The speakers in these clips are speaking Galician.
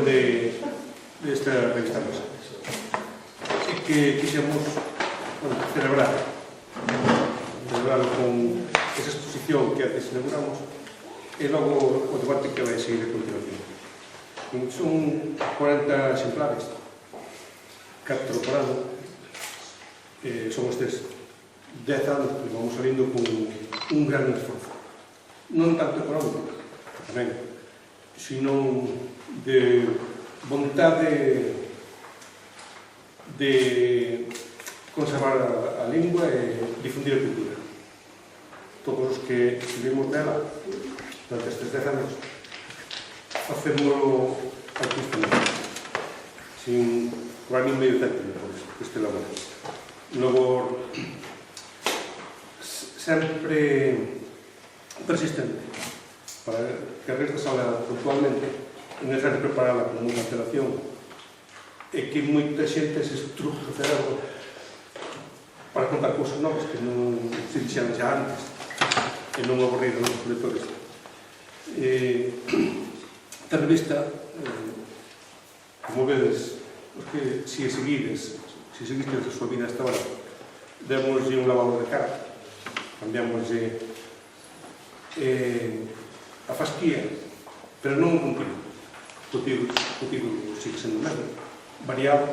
intención desta revista nosa. E que quixemos celebrarlo con esa exposición que antes celebramos e logo o debate que vai seguir a continuación. Son 40 exemplares, 4 por ano, son estes 10 anos que vamos salindo con un gran esforzo, non tanto económico tamén, sino de vontade de conservar a lingua e difundir a cultura. Todos os que vivimos nela durante estes 10 anos facémoslo altruistamente, sin cobrar nin medio céntimo por este labor. Logo, sempre persistente, para que a revista salga puntualmente, é necesario prepararla con moita antelación e que moita xente se estruja o cerebro para contar cousas novas que non se dixeran xa antes e non aburrir a nosos lectores. Esta revista, como vedes, os que si seguides a súa vida hasta ahora, démoslle un lavado de cara, cambiámoslle a fasquía, pero non o contido. O contido sigue sendo o mesmo, variado,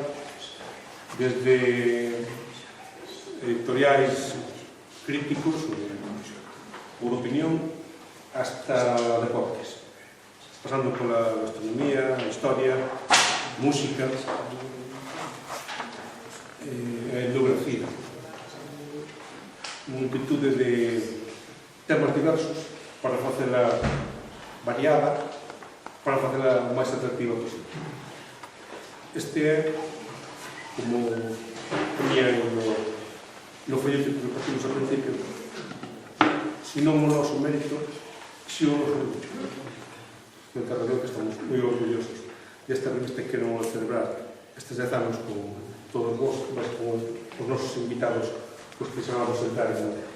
desde editoriais críticos por opinión hasta deportes, pasando pola gastronomía, a historia, música, etnografía, multitude de temas diversos para facela variada, para facela o máis atractiva posible. Este é, como ponía no folleto que partimos ao principio, se non o noso mérito, se o noso lucho. De tal razón que estamos moi orgullosos desta revista que queremos celebrar estes 10 anos con todos vos, mas con os nosos invitados, os que chamamos sentar en Madrid.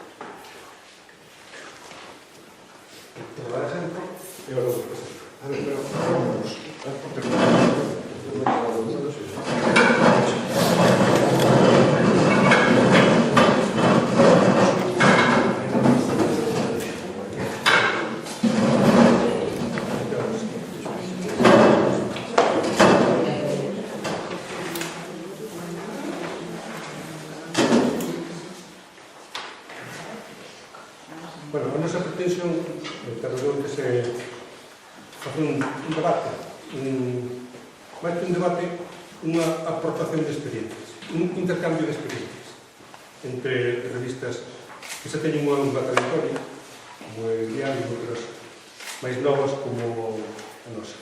Te dar exemplo, e agora vos presento. Bueno, a nosa pretensión é que se face un debate, máis que un debate, unha aportación de experiencias, un intercambio de experiencias entre revistas que se teñen unha longa trayectoria, como é Diario, outras máis novas como a nosa.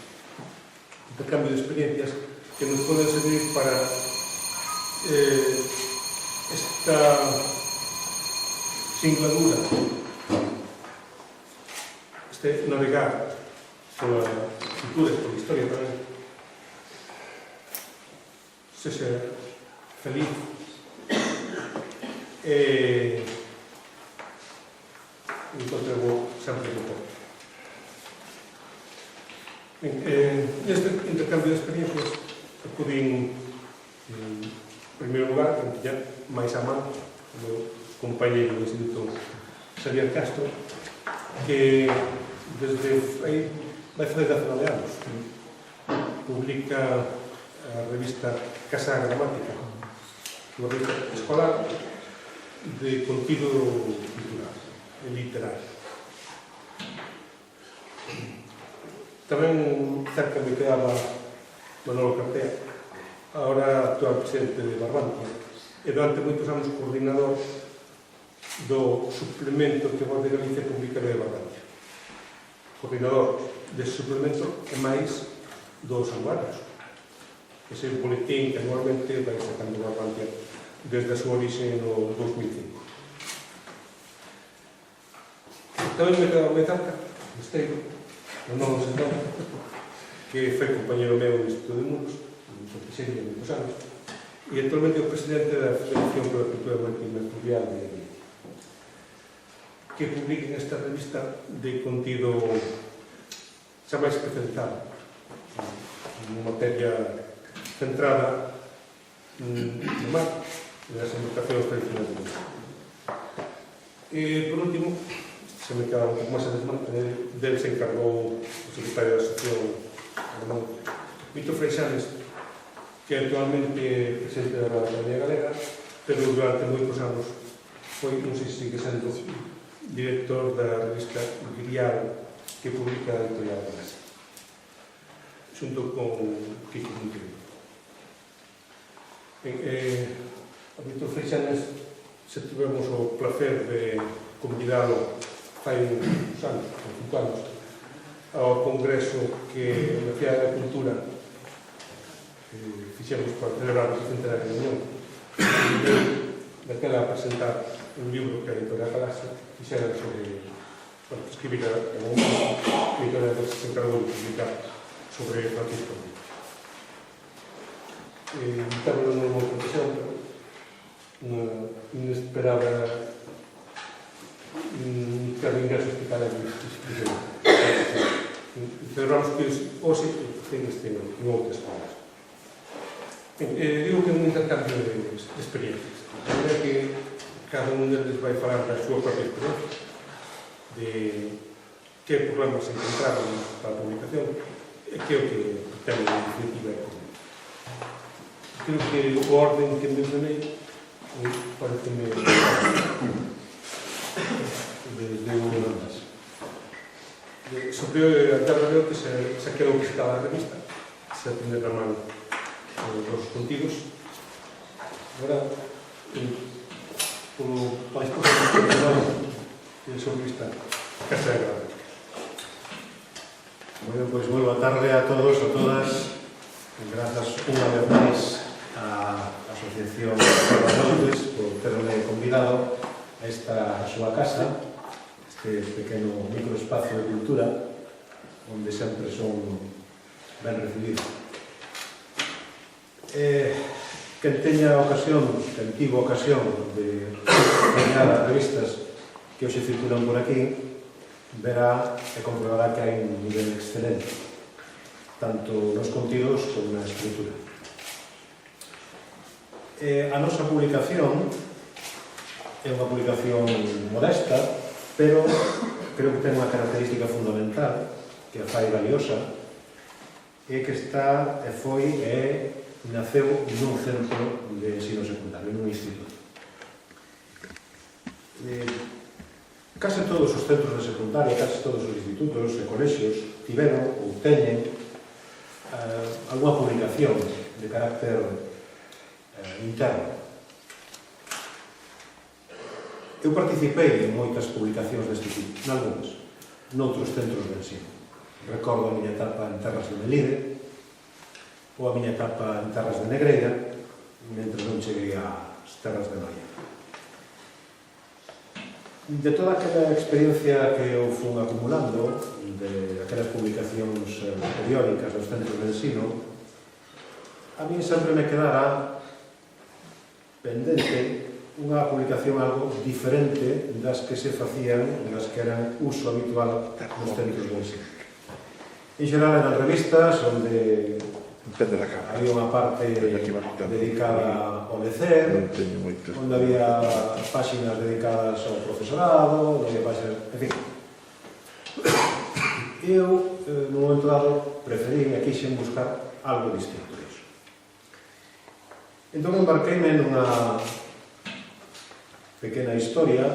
Intercambio de experiencias que nos poden servir para esta singladura, este navegar pola cultura e pola historia tamén, sexa feliz e encontremos sempre o porto. Neste intercambio de experiencias acudín en primeiro lugar, que tiña máis a man, o meu compañeiro do Instituto Xavier Castro, que desde vai fazer 19 anos publica a revista Casa Gramática, unha revista escolar de contido cultural e literario. Tamén cerca me quedaba Manolo Cartea, agora actual presidente de Barbantia, e durante moitos anos coordinador do suplemento que Voz de Galicia publica de Barbantia. Coordinador desse suplemento e máis dos anuarios. Ese boletín que anualmente vai sacando Barbantia desde a súa orixe no 2005. Tamén me quedaba moi cerca, Esteiro, o novo sentor, que foi compañero meu no Instituto de Muros, en Santixeria, moitos anos, e actualmente é o presidente da Federación para a Cultura Marítima Fluvial de Galicia, que publiquen esta revista de contido xa máis especializado, unha materia centrada no mar e nas embarcacións tradicionais do mar. E, por último, se me queda un pouco máis del se encargou o secretario da Asociación Víctor Freixanes, que actualmente é presidente da Academia Galega, pero durante moitos anos foi, non sei se sigue sendo, director da revista Grial, que publica a editorial Galega, xunto con Kiko Monteiro. A Víctor Freixanes se tivemos o placer de convidalo fai uns anos, 5 anos, ao congreso que na Cidade da Cultura fixemos para celebrar o centenario da Unión. Daquela a presentar un libro que a editorial Galaxia fixera sobre, para escribir a editorial que se encargou de publicar sobre Francisco Rodríguez. Invitámoslo nunha outra ocasión, unha inesperada ingresos que cada vez celebramos que hoxe ten en outras cousas. Digo que é un intercambio de experiencias. A verdade é que cada un deles vai falar da súa propia experiencia, de que problemas encontraron para a publicación e que é o que temos en definitiva. Creo que o orden que me ordenei pareceme desde unha das. Sobre a Terra de Ote se quedou visitada a revista, se atender a man os contidos. Agora, polo máis posible que sobre esta Casa de Granada. Bueno, pois moi boa tarde a todos e a todas. Grazas unha vez máis á Asociación Terra de Ote por terme convidado a esta súa casa, este pequeno microespacio de cultura onde sempre son ben recibidos. Quen teña ocasión, quen tivo ocasión de enseñar as revistas que hoxe circulan por aquí, verá e comprobará que hai un nivel excelente, tanto nos contidos como na escritura. A nosa publicación é unha publicación modesta, pero creo que ten unha característica fundamental que a fai valiosa, é que está, naceu nun centro de ensino secundario, nun instituto. Case todos os centros de secundaria, case todos os institutos e colexios tiveron ou teñen algunha publicación de carácter interno. Eu participei en moitas publicacións deste tipo, nalgúnas, noutros centros de ensino. Recordo a miña etapa en Terras de Melide ou a miña etapa en Terras de Negreira, mentre non cheguei ás Terras de Noia. De toda aquela experiencia que eu fui acumulando, de aquelas publicacións periódicas dos centros de ensino, a mí sempre me quedara pendente unha publicación algo diferente das que se facían, das que eran uso habitual nos centros de ensino. En xeral eran revistas onde había unha parte dedicada ao lecer, onde había páxinas dedicadas ao profesorado, onde había páxinas... En fin. Eu, no momento dado, preferí e quixen buscar algo distinto disso. Entón embarqueime nunha pequena historia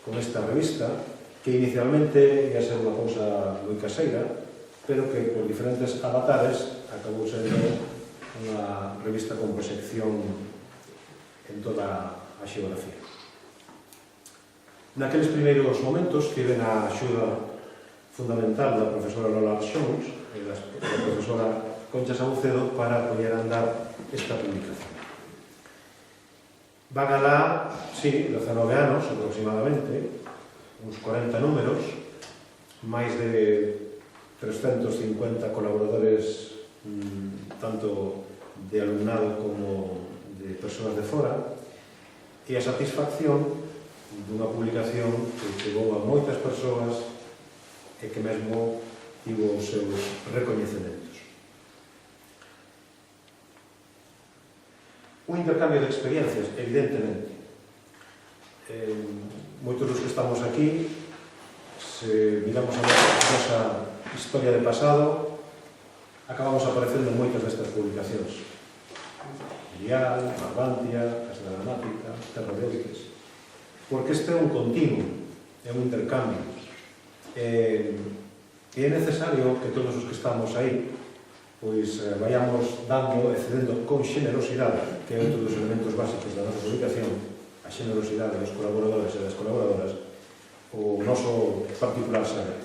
con esta revista, que inicialmente ia ser unha cousa moi caseira, pero que por diferentes avatares acabou sendo unha revista con proxección en toda a xeografía. Naqueles primeiros momentos tive a axuda fundamental da profesora Lola Xons e da profesora Concha Saucedo para poñer a andar esta publicación. Van alá, sí, 19 anos aproximadamente, uns 40 números, máis de 350 colaboradores, tanto de alumnado como de persoas de fora, e a satisfacción dunha publicación que chegou a moitas persoas e que mesmo tivo os seus recoñecementos. Un intercambio de experiencias, evidentemente. Moitos dos que estamos aquí, se miramos a nosa historia de pasado, acabamos aparecendo en moitas destas publicacións. Ilial, Barbantia, Casa da Gramática, Terra de Outes. Porque este é un continuo, é un intercambio. E é necesario que todos os que estamos aí pois vayamos dando e cedendo con xenerosidade, que é outro dos elementos básicos da nosa publicación, a xenerosidade dos colaboradores e das colaboradoras, o noso particular saber.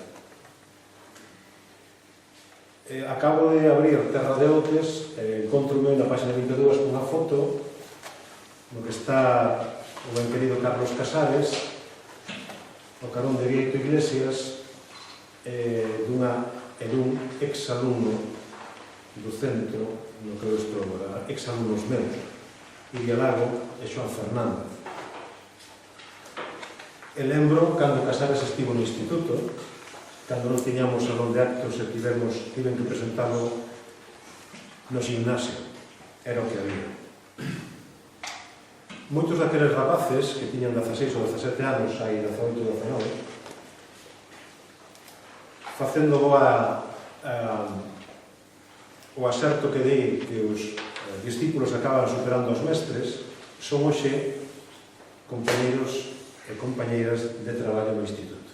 Acabo de abrir Terra de Outes, encontro-me na página 22 unha foto no que está o ben querido Carlos Casares, o carón de Vieito Iglesias, dun exalumno do centro no que eu estou agora, exalumnos meus, Iria Lago e Xoan Fernández. E lembro cando Casares estivo no instituto, cando non tiñamos salón de actos e tiven que presentalo no gimnasio, era o que había. Moitos daqueles rapaces que tiñan 16 ou 17 anos, aí 18 ou 19, facendo o acerto que dei que os discípulos acaban superando os mestres, son hoxe compañeiros e compañeiras de traballo no instituto.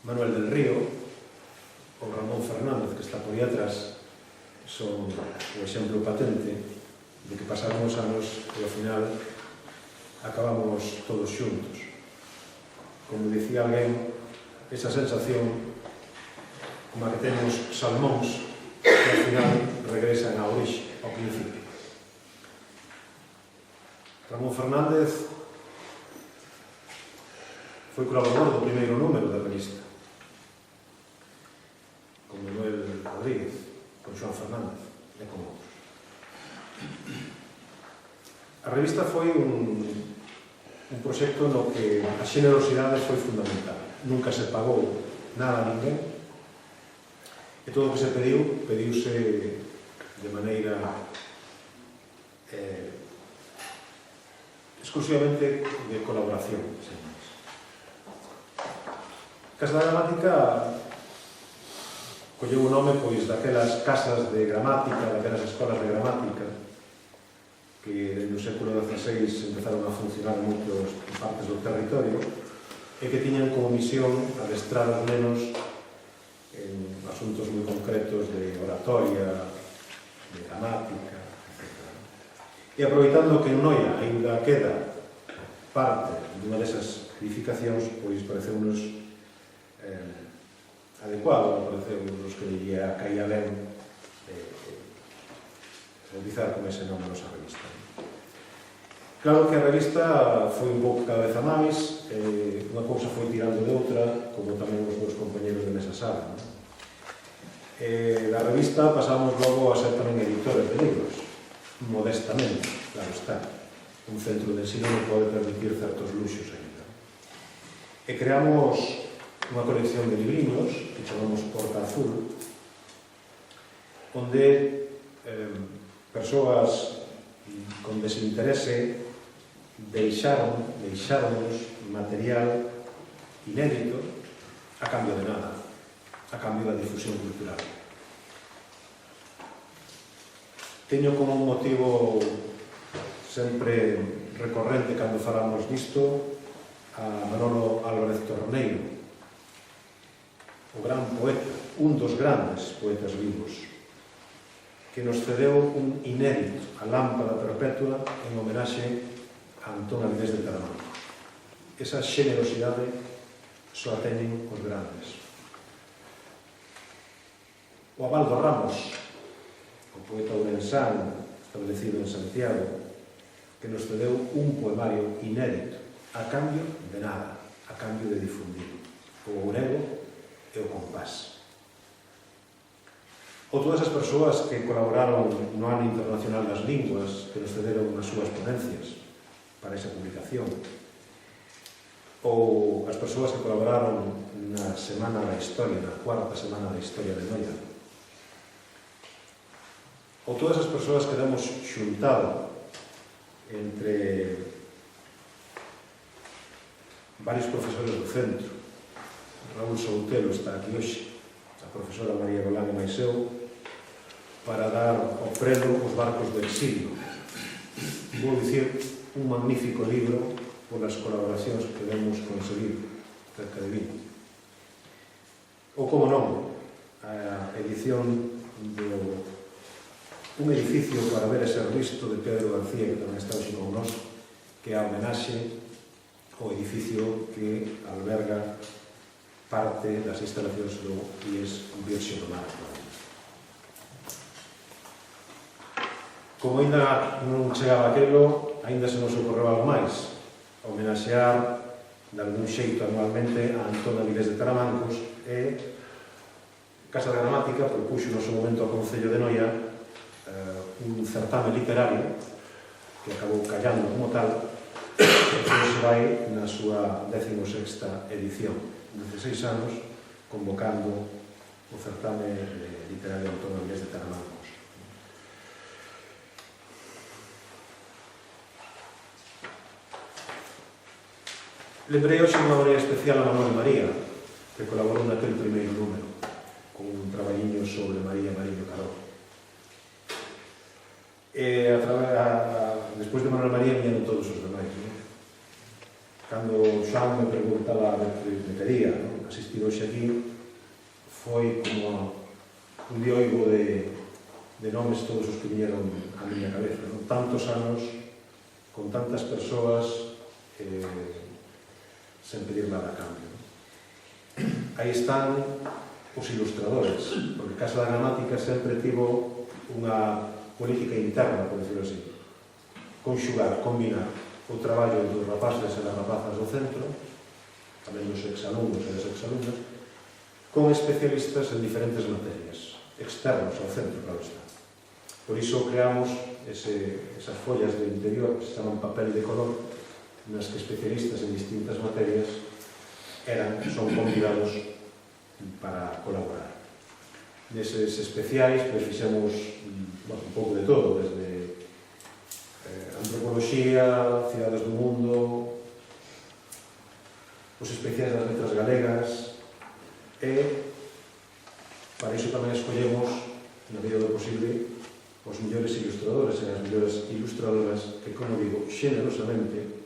Manuel del Río, o Ramón Fernández, que está por aí atrás, son o exemplo patente de que pasaron os anos e ao final acabamos todos xuntos. Como dicía alguén, esa sensación como a que temos salmóns que ao final regresan á orixe, ao principio. Ramón Fernández foi colaborador do primeiro número da revista, con Manuel Rodríguez, con Xoan Fernández e con outros. A revista foi un proxecto no que a xenerosidade foi fundamental. Nunca se pagou nada a ninguén, e todo o que se pediuse de maneira exclusivamente de colaboración. Casa da Gramática colleu o nome pois daquelas casas de gramática, daquelas escolas de gramática que no século XVI empezaron a funcionar en moitas partes do territorio e que tiñan como misión adestrar os nenos en asuntos moi concretos de oratoria, de gramática, etc. E aproveitando que en Noia ainda queda parte dunha desas edificacións, pois pareceunos adecuado, pareceunos que lle caía ben realizar con ese nome a nosa revista. Claro que a revista foi un pouco cada vez a máis, unha cousa foi tirando de outra, como tamén os meus compañeros de nesa sala. Da revista pasamos logo a ser tamén editores de libros, modestamente, claro está. Un centro de ensino non pode permitir certos luxos ainda. E creamos unha colección de libriños que chamamos Porta Azul, onde persoas con desinterese deixáronos material inédito a cambio de nada, a cambio da difusión cultural. Teño como un motivo sempre recorrente cando falamos disto a Manolo Álvarez Torneiro, o gran poeta, un dos grandes poetas vivos, que nos cedeu un inédito, a Lámpada Perpetua, en homenaxe a Antón Avilés de Talamanca. Esa xenerosidade só a teñen os grandes. O Abaldo Ramos, o poeta ourensán establecido en Santiago, que nos cedeu un poemario inédito, a cambio de nada, a cambio de difundir o ourego e o compás. Ou todas as persoas que colaboraron no Ano Internacional das Linguas, que nos cederon as súas ponencias para esa publicación, ou as persoas que colaboraron na Semana da Historia, na cuarta Semana da Historia de Noia. ou todas as persoas que damos xuntado entre varios profesores do centro. Raúl Soutelo está aquí hoxe, a profesora María Golán e máis eu, para dar ao prelo Os barcos do exilio. Vou dicir un magnífico libro polas colaboracións que debemos conseguir, cerca de 20. Ou como non, a edición un edificio para ver ese Risto de Pedro García, que tamén está hoxe con nós, que é a homenaxe ao edificio que alberga parte das instalacións do IES Virxe do Mar. Como ainda non chegaba aquelo, ainda se nos ocorreu algo máis, homenaxear de algún xeito anualmente a Antón Avilés de Taramancos e Casa da Gramática propuxo no seu momento ao Concello de Noia un certame literario que acabou callando como tal e que se vai na súa 16ª edición, 16 anos convocando o certame literario Antón Avilés de Taramancos. Lembrei hoxe unha hora especial a Manuel María, que colaborou naquele primeiro número con un traballiño sobre María Mariño Caró. Despois de Manuel María viñeron todos os demais. Cando Xoan me preguntaba a ver que me pedía asistir hoxe aquí, foi como un dioigo de nomes todos os que viñeron á miña cabeza. Tantos anos, con tantas persoas, sen pedir nada a cambio. Aí están os ilustradores, porque Casa da Gramática sempre tivo unha política interna, por decirlo así. Conxugar, combinar o traballo dos rapaces e das rapazas do centro, tamén dos exalumnos e das exalumnas, con especialistas en diferentes materias, externos ao centro, claro está. Por iso creamos esas follas de interior que se chaman papel de color, nas que especialistas en distintas materias son convidados para colaborar. Neses especiais fixemos un pouco de todo, desde antropoloxía, cidades do mundo, os especiais das letras galegas, e para iso tamén escollemos, na medida do posible, os mellores ilustradores e as mellores ilustradoras que, como digo, xenerosamente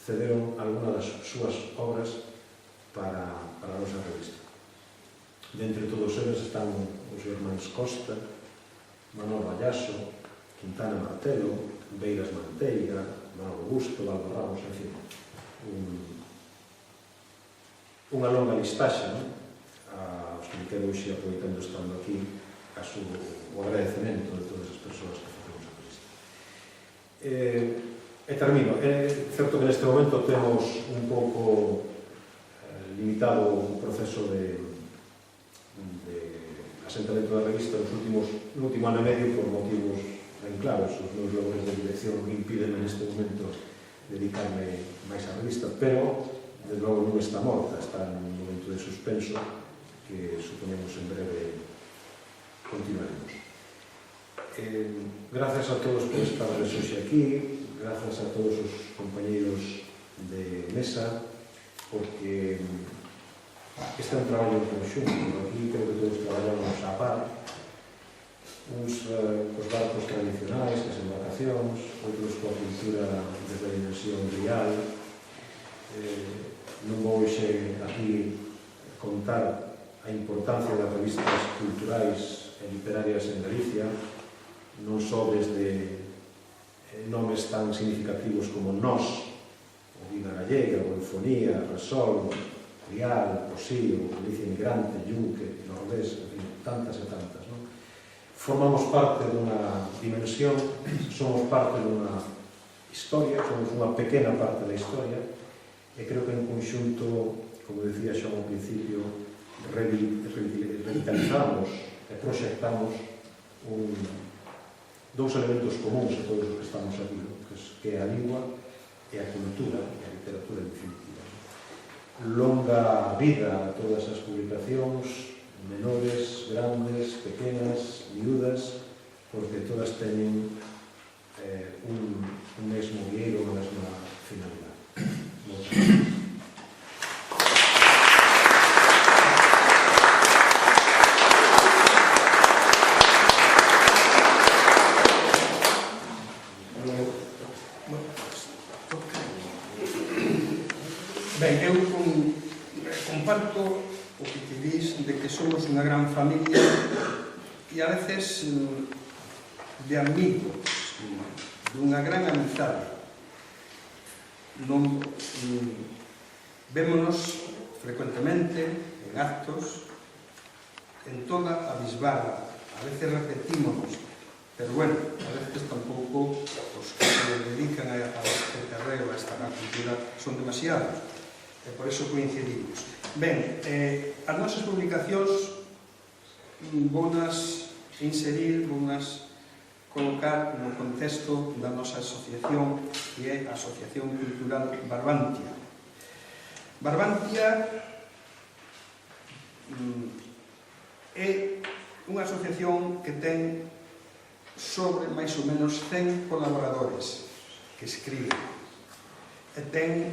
cederon alguna das súas obras para a nosa revista. Dentre todos eles están os irmáns Costa, Manuel Vallaso, Quintana Martelo, Beiras Manteiga, Manuel Augusto, Valdo Ramos, en fin, unha longa listaxe, aos que me quedo hoxe aproveitando estando aquí, o agradecemento de todas as persoas que facemos a revista. E termino. É certo que neste momento temos un pouco limitado o proceso de asentamento da revista no último ano e medio por motivos ben claros. Os meus labores de dirección impídenme neste momento dedicarme máis á revista, pero, de logo, non está morta, está en un momento de suspenso que suponemos en breve continuaremos. Gracias a todos por estar hoxe aquí, gracias a todos os compañeiros de mesa, porque este é un traballo en conxunto. Aquí creo que todos traballamos a par, uns cos barcos tradicionais, as embarcacións, outros coa cultura desde a dimensión real. Non vou hoxe aquí contar a importancia das revistas culturais e literarias en Galicia, non só desde nomes tan significativos como Nós, o Vida Gallega, o Eufonía, Resol, Rial, Posío, Galicia Emigrante, Yunque, Nordés, en fin, tantas e tantas. Formamos parte dunha dimensión, somos parte dunha historia, somos unha pequena parte da historia, e creo que en conxunto, como decía xa ao principio, revitalizamos e proxectamos dous elementos comuns a todos os que estamos aquí, que é a lingua e a cultura, e a literatura en definitiva. Longa vida a todas as publicacións, menores, grandes, pequenas, miúdas, porque todas teñen un mesmo guía, unha mesma finalidade. Moitas gracias. Ben, eu comparto o que te dis de que somos unha gran familia e a veces de amigos, dunha gran amizade. Non vémonos frecuentemente en actos en toda a bisbarra. A veces repetímonos, pero bueno, a veces tampouco os que se dedican a este terreo, a esta cultura, son demasiados. E por iso coincidimos. Ben, as nosas publicacións vounas inserir, vounas colocar no contexto da nosa asociación, que é a Asociación Cultural Barbantia. Barbantia é unha asociación que ten sobre máis ou menos 100 colaboradores que escriben e ten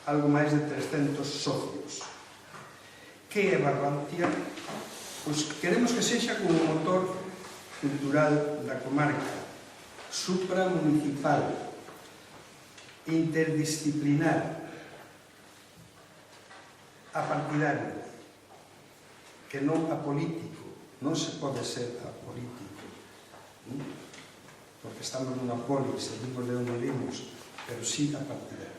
algo máis de 300 socios. Que é Barbantia? Pois queremos que sexa como un motor cultural da comarca, supramunicipal, interdisciplinar, apartidario, que non apolítico. Non se pode ser apolítico, porque estamos nunha polis, seguimos de onde vimos, pero sí apartidario.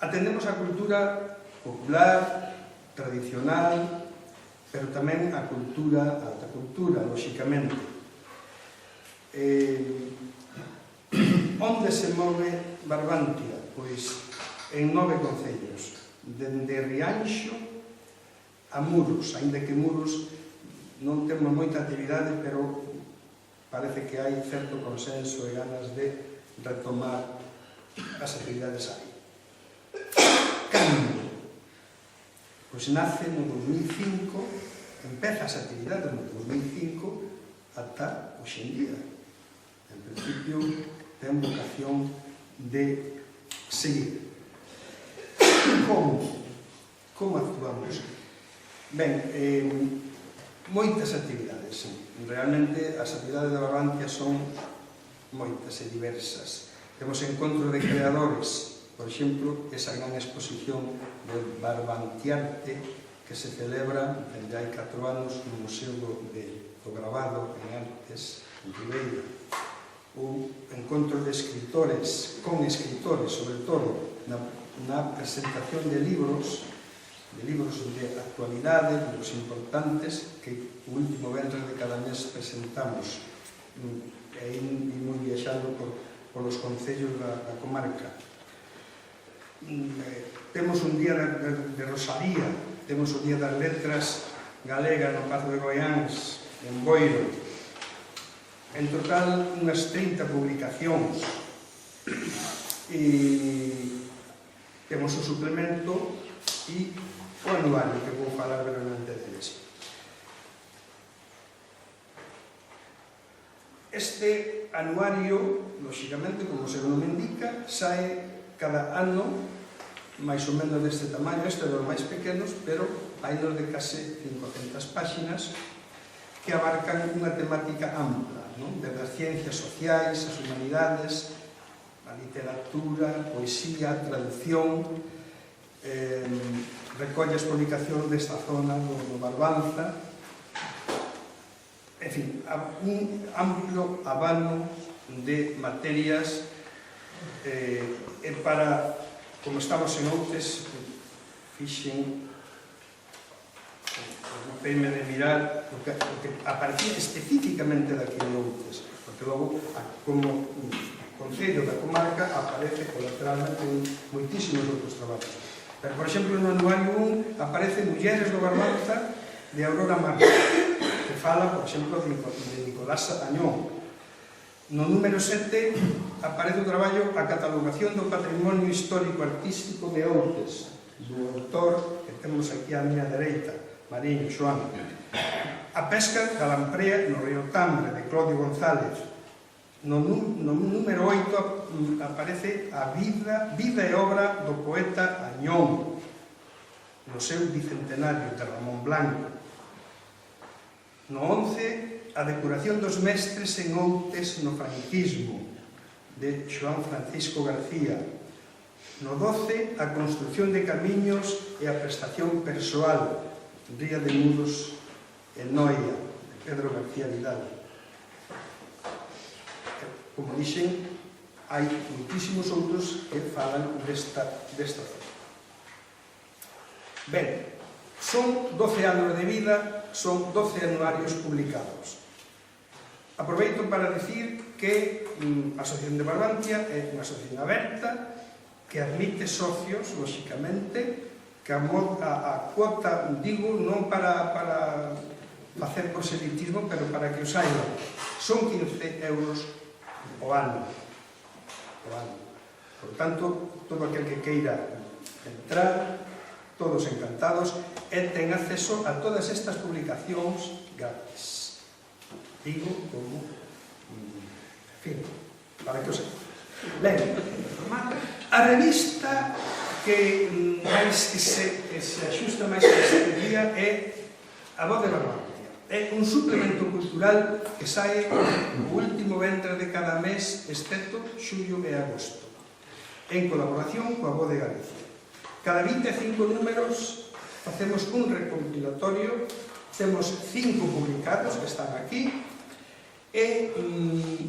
Atendemos a cultura popular, tradicional, pero tamén a cultura, a alta cultura, lóxicamente. Onde se move Barbantia? Pois en 9 concellos, dende Rianxo a Muros, aínda que Muros non temos moita actividade, pero parece que hai certo consenso e ganas de retomar as actividades aí. Cando? Pois nace no 2005, empeza as actividades no 2005 ata hoxe en día. En principio, ten vocación de seguir. Como actuamos? Ben, moitas actividades. Realmente, as actividades de Barbantia son moitas e diversas. Temos encontro de creadores, por exemplo, esa gran exposición de Barbantiarte que se celebra dende hai 4 anos no Museo do Grabado en Artes, en Ribeira. O encontro de escritores, con escritores, sobre todo, na presentación de libros de actualidade, libros importantes, que o último venres de cada mes presentamos. E imos viaxando polos concellos da comarca. Temos un día de Rosalía, temos o Día das Letras Galegas no Pazo de Goiáns, en Boiro. En total, unhas 30 publicacións. E temos o suplemento e o anuario, que vou falar brevemente deles. Este anuario, lóxicamente, como se non indica, sae cada ano máis ou menos deste tamaño. Este é dos máis pequenos, pero hai nos de case 500 páxinas que abarcan unha temática ampla, desde as ciencias sociais, as humanidades, a literatura, poesía, traducción, recolle as publicacións desta zona do Barbanza, en fin, un amplio abano de materias e para, como estamos en Outes, fixen o PM de mirar o que aparecía especificamente daqui en Outes, porque logo, como concello da comarca, aparece colateralmente en moitísimos outros traballos. Pero, por exemplo, no anuario 1 aparece Mulleres do Barbanza de Aurora Marca, que fala, por exemplo, de Nicolás Añón. No número 7 aparece o traballo A catalogación do patrimonio histórico-artístico de Outes, do autor que temos aquí á miña dereita, Mariño Xoán. A pesca da lamprea no río Tambre, de Claudio González. No número 8 aparece a vida e obra do poeta Añón, no seu bicentenario, de Ramón Blanco. No 11, a decoración dos mestres en Outes no franquismo, de Joan Francisco García. No 12, a construcción de camiños e a prestación persoal, Ría de Muros e Noia, de Pedro García Vidal. Como dixen, hai muitísimos outros que falan desta zona. Ben, son 12 anos de vida, son 12 anuarios publicados. Aproveito para dicir que a Asociación de Barbantia é unha asociación aberta que admite socios, lóxicamente, que a cuota, digo, non para facer proselitismo, pero para que o saiban, son 15 euros o ano. Por tanto, todo aquel que queira entrar, todos encantados, e ten acceso a todas estas publicacións gratis. Digo como, en fin, para que o sepa. Ben, a revista que máis que se axusta máis a este día é A Voz de Barbantia. É un suplemento cultural que sae o último ventre de cada mes, excepto xullo e agosto, en colaboración coa Voz de Galicia. Cada 25 números facemos un recompilatorio, temos 5 publicados que están aquí, e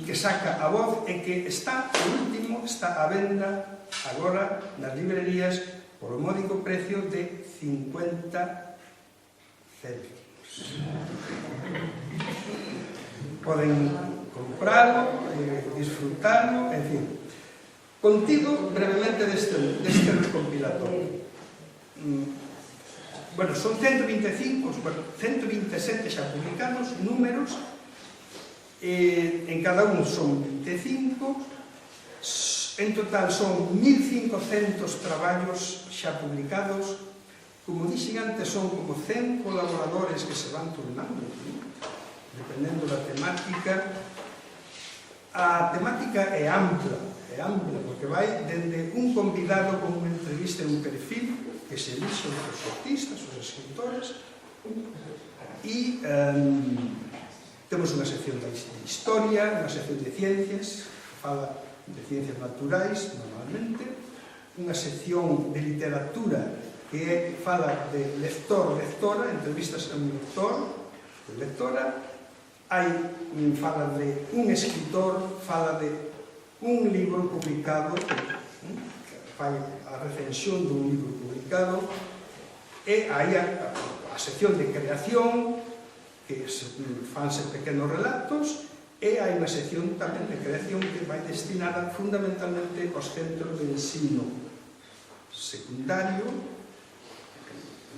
que saca a Voz e que está, o último, está a venda agora nas librerías por o módico precio de 50 céntimos. Poden compralo, disfrutalo, en fin. Contido brevemente deste recompilatorio. Bueno, son 127 xa publicados, números, en cada un son 25, en total son 1.500 traballos xa publicados. Como dixen antes, son como 100 colaboradores que se van turnando, dependendo da temática. A temática é ampla, porque vai dende un convidado con unha entrevista e un perfil que se elixe os artistas, os escritores, e temos unha sección de historia, unha sección de ciencias, que fala de ciencias naturais, normalmente, unha sección de literatura, que fala de lector-lectora, entrevistas a un lector, lectora, fala de un escritor, fala de un libro publicado, que fai a recensión dun libro publicado, e hai a sección de creación, que fanse pequenos relatos, e hai unha sección tamén de creación que vai destinada fundamentalmente aos centros de ensino secundario,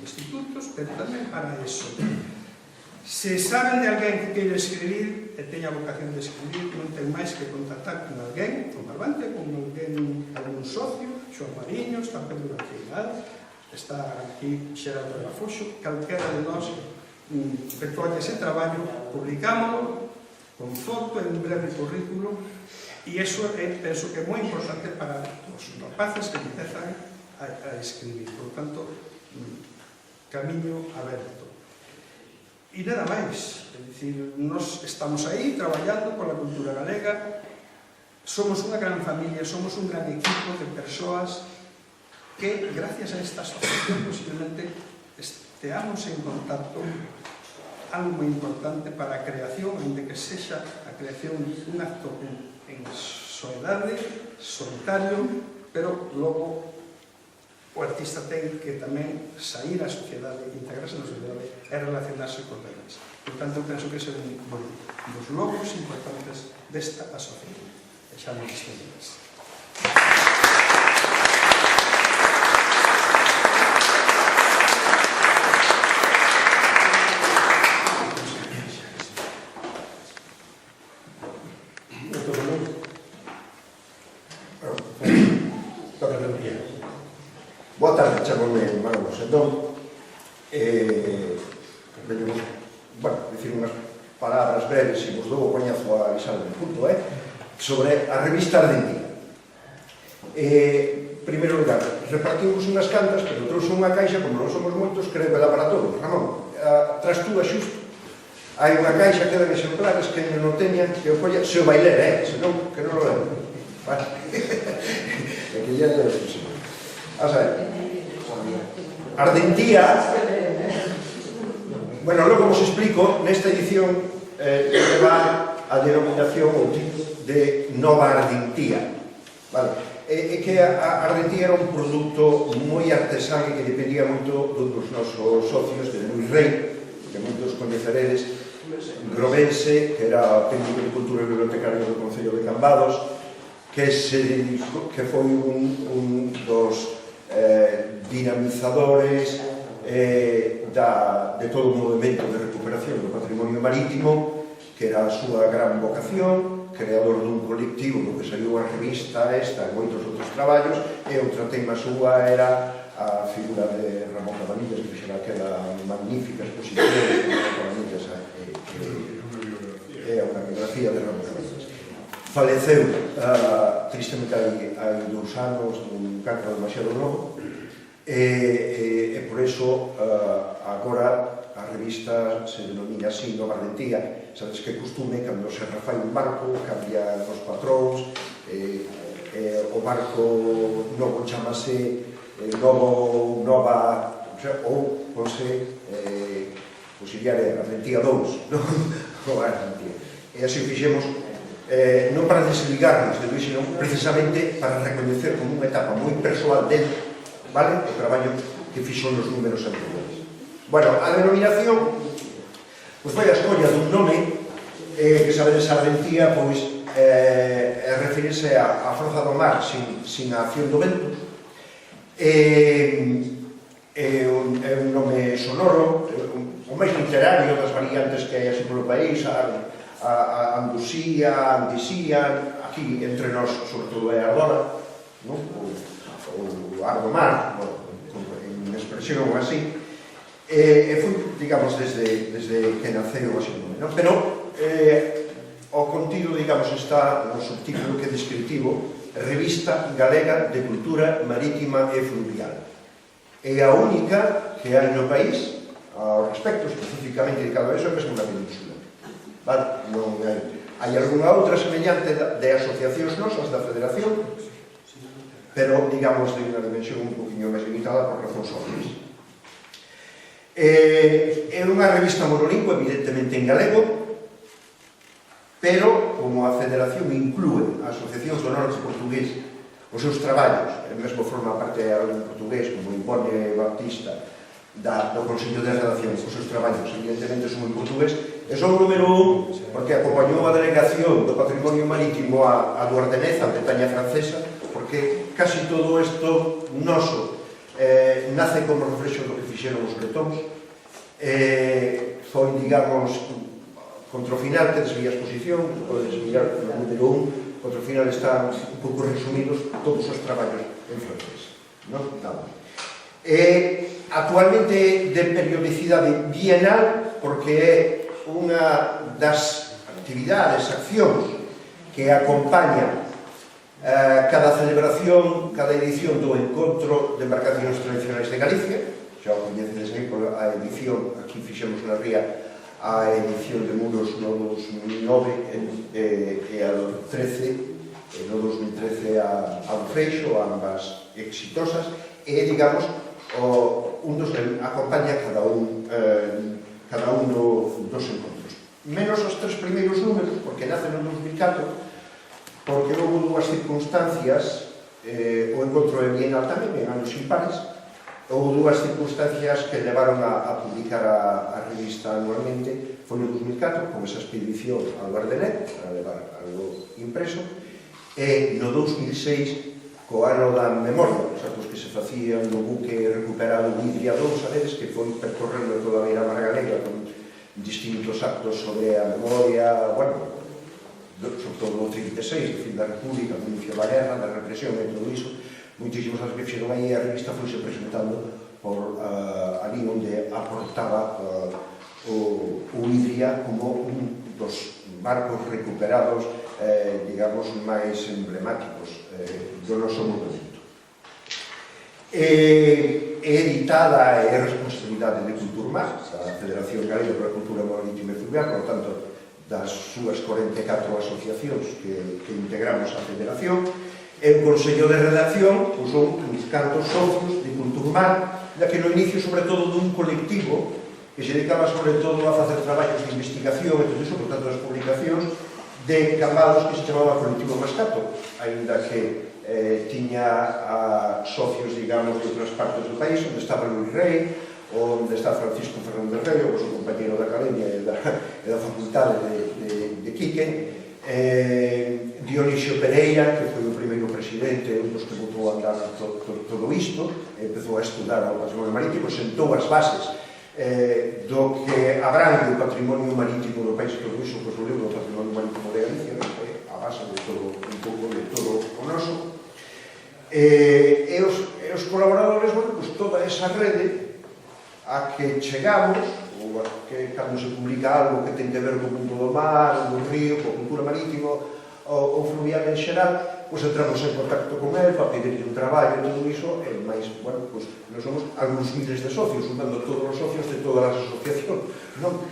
institutos, pero tamén para eso. Se saben de alguén que queira escribir e teña vocación de escribir, non ten máis que contactar con alguén, con Barbantia, con algún socio, Xoan Mariño, está Pedro García, está aquí Xerardo Rafoxo, calquera de nós recolle ese traballo, publicámoslo con foto e un breve currículo, e iso penso que é moi importante para os rapaces que empezan a escribir. Por tanto, camiño aberto. E nada máis, é dicir, nós estamos aí traballando pola cultura galega, somos unha gran familia, somos un gran equipo de persoas que, gracias a esta asociación, posiblemente esteamos en contacto, algo moi importante para a creación, onde que sexa a creación un acto en soedade, solitario, pero logo o artista ten que tamén sair á sociedade, integrarse na sociedade e relacionarse con eles. Por tanto, penso que ese é un dos logos importantes desta asociación. E xa non despedimos. Boa tarde, chamonme, Manos. Entón, dicir unhas palabras breves, e vos dou o coñazo a Alexandre Punto, sobre a revista Ardentía. Primeiro lugar, repartimos unhas cantas, pero trouxe unha caixa, como non somos moitos, creo que dá para todos. Ramón, tras tú a xusto, hai unha caixa que dan exemplares que non teñan, que o colla, se o vai ler, senón que non o ler. Vale. E que ya é posible. A ver, Ardentía, bueno, logo vos explico, nesta edición leva a denominación ou tipo de Nova Ardentía. Vale. É que a Ardentía era un produto moi artesán e que dependía moito dos nosos socios de Luis Rey, que moitos coñeceredes, grovense, que era técnico de cultura e bibliotecario do Concello de Cambados, que foi un dos dinamizadores de todo o movimento de recuperación do patrimonio marítimo, que era a súa gran vocación, creador dun colectivo do que saiu a revista esta e moitos outros traballos, e outra tema súa era a figura de Ramón Cabanillas, que fixera aquela magnífica exposición de Ramón Cabanillas, é unha biografía de Ramón Cabanillas. Faleceu tristemente hai 2 anos dun cancro demasiado novo, e por iso agora a revista se denomina así, Nova Ardentía. Sabes que costume, cando se refai un barco, cambian os patróns, o barco novo chamase nova, ou ponse auxiliar Ardentía 2, Nova Ardentía. E así fixemos, non para desligarnos de Luis, senón precisamente para recoñecer como unha etapa moi persoal del, vale, o traballo que fixo nos números anteriores. Bueno, a denominación foi a escolla dun nome que sabedes a Ardentía, pois referirse á forza do mar sin a acción do vento. É un nome sonoro, o máis literario das variantes que hai así polo país, a Andusía, Andisía, aquí entre nós sobre todo é Ardora, ou Ardomar, en expresión así. E foi, digamos, desde que naceu así o nome, non? Pero o contido, digamos, está no subtítulo que é descritivo, Revista Galega de Cultura Marítima e Fluvial. É a única que hai no país ao respecto, especificamente de cada vez, é mesmo na península. Vale? Non hai algunha outra semellante de asociacións nosas da Federación, pero, digamos, de unha dimensión un poquinho máis limitada por razóns obvias. É unha revista monolingua, evidentemente en galego, pero como a Federación inclúe a Asociacións do Norte Portugués os seus traballos, e mesmo forma parte de algún portugués como Ivone Baptista do Consello de Redacción, os seus traballos evidentemente son en portugués, e son o número 1 porque acompañou a delegación do Patrimonio Marítimo a Duardenez, a Bretaña francesa, porque casi todo isto noso nace como reflexo do que fixeron os bretóns. Foi, digamos, contra o final que desvía a exposición, podes mirar no número 1, contra o final están un pouco resumidos todos os traballos en francés. Actualmente de periodicidade bienal, porque é unha das actividades, accións que acompaña cada celebración, cada edición do Encontro de Embarcacións Tradicionais de Galicia. Xa o coñecedes aí, a edición, aquí fixemos na ría a edición de Muros no 2009 e a do 13, no 2013 a do Freixo, ambas exitosas, e, digamos, un dos que acompaña cada un dos encontros. Menos os 3 primeiros números, porque nacen no 2004, porque houve 2 circunstancias, o encontro é bienal tamén, en anos impares, houve 2 circunstancias que levaron a publicar a revista anualmente. Foi no 2004, con esa expedición ao Duardenez, para levar algo impreso, e no 2006, co ano da memoria, os actos que se facían no buque recuperado Idria 2, sabedes, que foi percorrendo toda a beira mar galega con distintos actos sobre a memoria, bueno, sobre todo o 36, o fin da República, o inicio da guerra, da represión e todo iso. Moitísimos as que fixeron aí, a revista foi se presentando por ali onde aportaba o Idria como un dos barcos recuperados, digamos, máis emblemáticos do noso movimento. É editada, é responsabilidade de Culturmar, da Federación Galega para a Cultura Marítima e Fluvial, por lo tanto, das súas 44 asociacións que integramos a Federación. E o Consello de Redacción son uns cantos socios de Culturmar, da que no inicio, sobre todo, dun colectivo que se dedicaba, sobre todo, a facer traballos de investigación e todo iso, por tanto, as publicacións de cambados que se chamaba Colectivo Mascato, ainda que tiña socios, digamos, de outras partes do país, onde estaba Luis Rey, onde está Francisco Fernández Rey, o seu compañero da Academia e da Facultade de Quique, Dionisio Pereira, que foi o primeiro presidente, un dos que botou a andar todo isto, empezou a estudar o patrimonio marítimo, sentou as bases do que abrangue o patrimonio marítimo do país, todo iso, pois o libro do patrimonio marítimo de Galicia, que é a base de todo, un pouco de todo o noso. E os colaboradores, bueno, pois toda esa rede a que chegamos, ou a que cando se publica algo que ten que ver co mundo do mar, do río, coa cultura marítima, ou fluvial en xeral, pois entramos en contacto con él para pedirle un traballo e todo iso, e máis, bueno, pois nós somos algúns miles de socios, sumando todos os socios de todas as asociacións, non?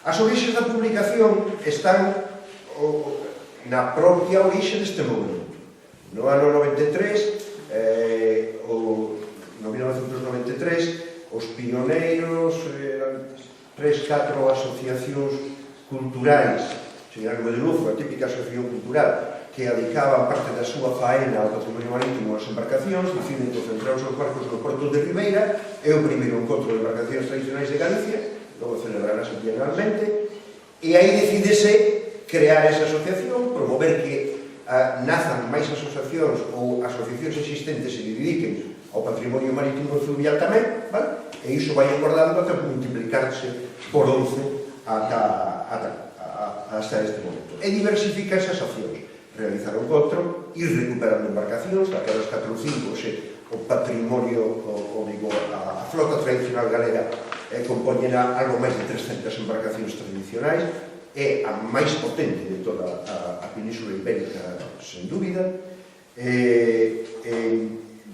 As orixes da publicación están na propia orixe deste movimento. No ano 93, ou no 1993, os pioneiros eran 3-4 asociacións culturais, señor de Luzo, a típica asociación cultural, que dedicaban parte da súa faena ao patrimonio marítimo as embarcacións, decidendo centrar os seus barcos no porto de Ribeira, é o primeiro encontro de embarcacións tradicionais de Galicia, logo celebrarase bienalmente, e aí decidese crear esa asociación, promover que nazan máis asociacións ou asociacións existentes se dediquen ao patrimonio marítimo e fluvial tamén, vale? E iso vai engordando ata multiplicarse por 11 hasta este momento. E diversifica esas accións. Realizar un encontro, ir recuperando embarcacións, daquelas 4 ou 5, o patrimonio, a flota tradicional galega compoñena algo máis de 300 embarcacións tradicionais, é a máis potente de toda a Península Ibérica, sen dúbida,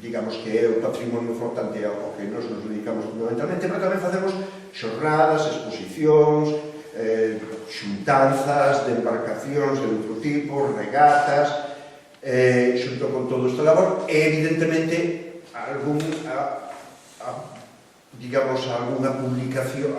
digamos que é o patrimonio flotante ao que nos dedicamos fundamentalmente, pero tamén facemos xornadas, exposicións, xuntanzas de embarcacións de outro tipo, regatas, xunto con todo este labor, e evidentemente digamos, alguna publicación,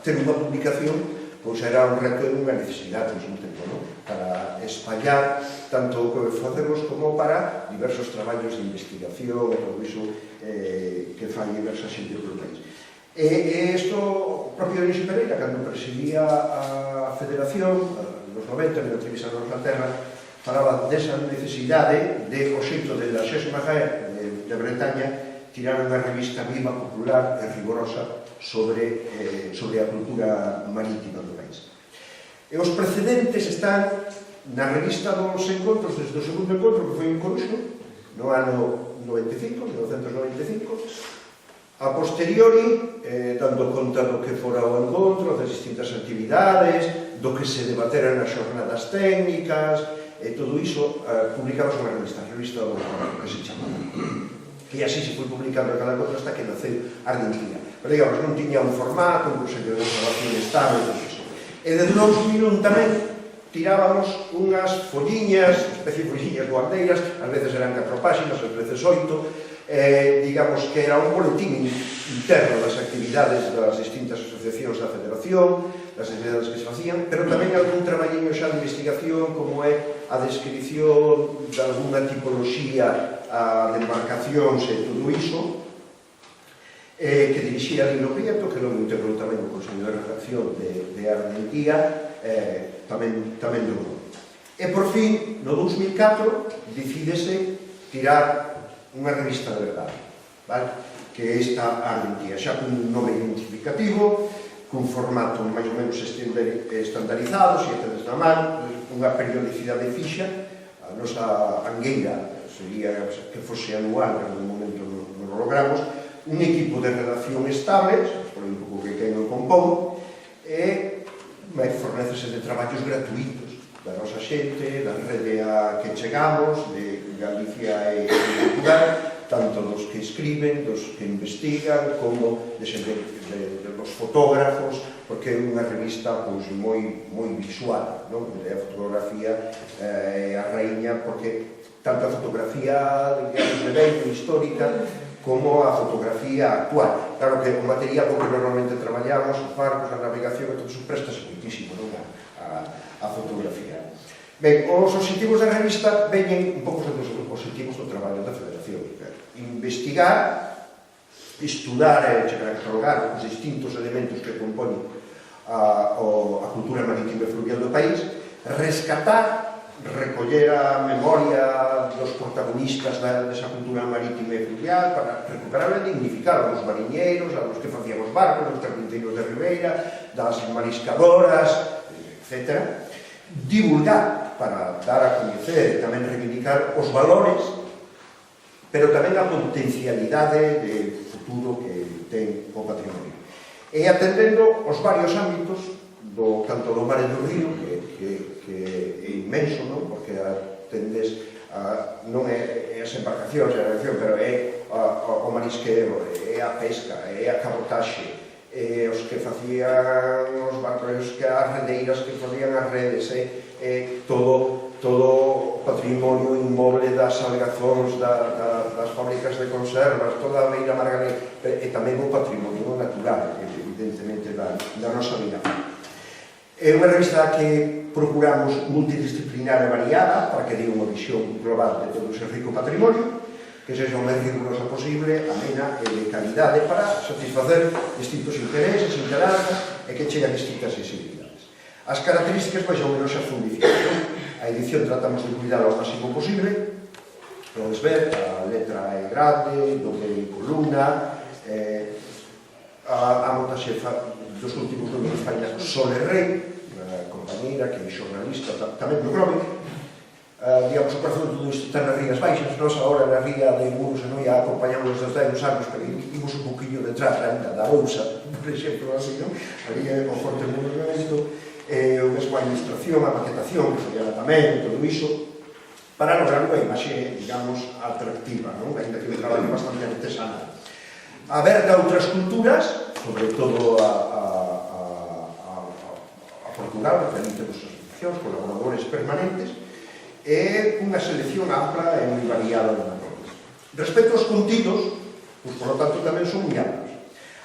ter unha publicación, pois era un reto e unha necesidade ao mesmo tempo, non? Para espallar tanto o que facemos como para diversos traballos de investigación e todo iso que fai diversa xente polo país. E isto, o propio Dionisio Pereira, cando presidía a Federación, nos 90, na entrevista na Nosa Terra, falaba desa necesidade de, o xeito de la Xésima de Bretaña, tirar unha revista viva, popular e rigorosa sobre a cultura marítima do país. E os precedentes están na revista dos encontros, desde o segundo encontro, que foi en Coruxo, no ano 1995, a posteriori, dando conta do que fora o encontro, das distintas actividades, do que se debateran nas xornadas técnicas, e todo iso, publicamos unha revista, a revista do encontro, que se chamaba. E así se foi publicando a cada encontro hasta que naceu Argentina. Pero, digamos, non tiña un formato, un proxecto de observación estable, e desde 2001 tamén tirábamos unhas folliñas, especie de folliñas guardeiras, ás veces eran 4 páxinas, ás veces 8, digamos que era un boletín interno das actividades das distintas asociacións da Federación, das actividades que se facían, pero tamén algún traballiño xa de investigación, como é a descripción de alguna tipoloxía de embarcacións e todo iso, que dirixía Lino Prieto, que logo integrou tamén o Consello de Redacción de Armentía, tamén do grupo. E por fin, no 2004, decidese tirar unha revista de verdade, vale? Que é esta Armentía, xa cun nome identificativo, cun formato máis ou menos estandarizado, se tedes na man, unha periodicidade fixa. A nosa angueira sería que fose anual, que no momento non lo logramos, un equipo de redacción estable, por un pouco que queino con compón, e fornécese de traballos gratuitos da nosa xente, da rede a que chegamos, de Galicia e Portugal, tanto dos que escriben, dos que investigan, como dos fotógrafos, porque é unha revista moi visual, non? A fotografía é a raíña, porque tanto a fotografía de evento histórica como a fotografía actual. Claro que o material con que normalmente traballamos, os barcos, a navegación, todo iso prestase muitísimo, non? A fotografía. Ben, os obxectivos da revista veñen un pouco dos obxectivos do traballo da Federación. Investigar, estudar e chegar a catalogar os distintos elementos que componen a cultura marítima e fluvial do país, rescatar, recoller a memoria dos protagonistas desa cultura marítima e fluvial para recuperar e dignificar os mariñeiros, os que facían os barcos, os carpinteiros de ribeira, das mariscadoras, etc. Divulgar para dar a coñecer e tamén reivindicar os valores, pero tamén a potencialidade de futuro que ten o patrimonio. E atendendo os varios ámbitos, tanto do mar e do río, que é inmenso, non? Porque atendes non é as embarcacións, pero é o marisqueo, é a pesca, é a cabotaxe, os que facían os barcos, as redeiras que facían as redes, todo o patrimonio inmoble das algazóns, das fábricas de conservas, toda a beira margareta, e tamén o patrimonio natural, evidentemente, da nosa vida. É unha revista que procuramos multidisciplinar e variada para que dé unha visión global de todo ese rico patrimonio, que sexa o máis rigurosa posible, amena e de calidade para satisfacer distintos intereses, intereses e que chegue a distintas sensibilidades. As características máis ou menos as fundifican. A edición tratamos de cuidar ao máximo posible, podes ver, a letra é grande, doble en columna, a montaxe dos últimos números fai Sole Rey, unha compañeira que é xornalista tamén do Crómic. Digamos, o corazón de todo isto está nas Rías Baixas. Nós agora na ría de Muros e Noia acompañamos desde hai uns anos, pero imos un poquinho detrás da Ousa, por exemplo, así, non? Ali é o forte movimento, o mesmo a ilustración, a maquetación, que foi tamén, todo iso, para lograr unha imaxe, digamos, atractiva, non? Ainda que un traballo bastante artesanal. Aberta a outras culturas, sobre todo a Portugal, que ali temos as seccións, colaboradores permanentes, e unha selección ampla e moi variada de autores. Respecto aos contidos, pois, por lo tanto, tamén son moi amplos.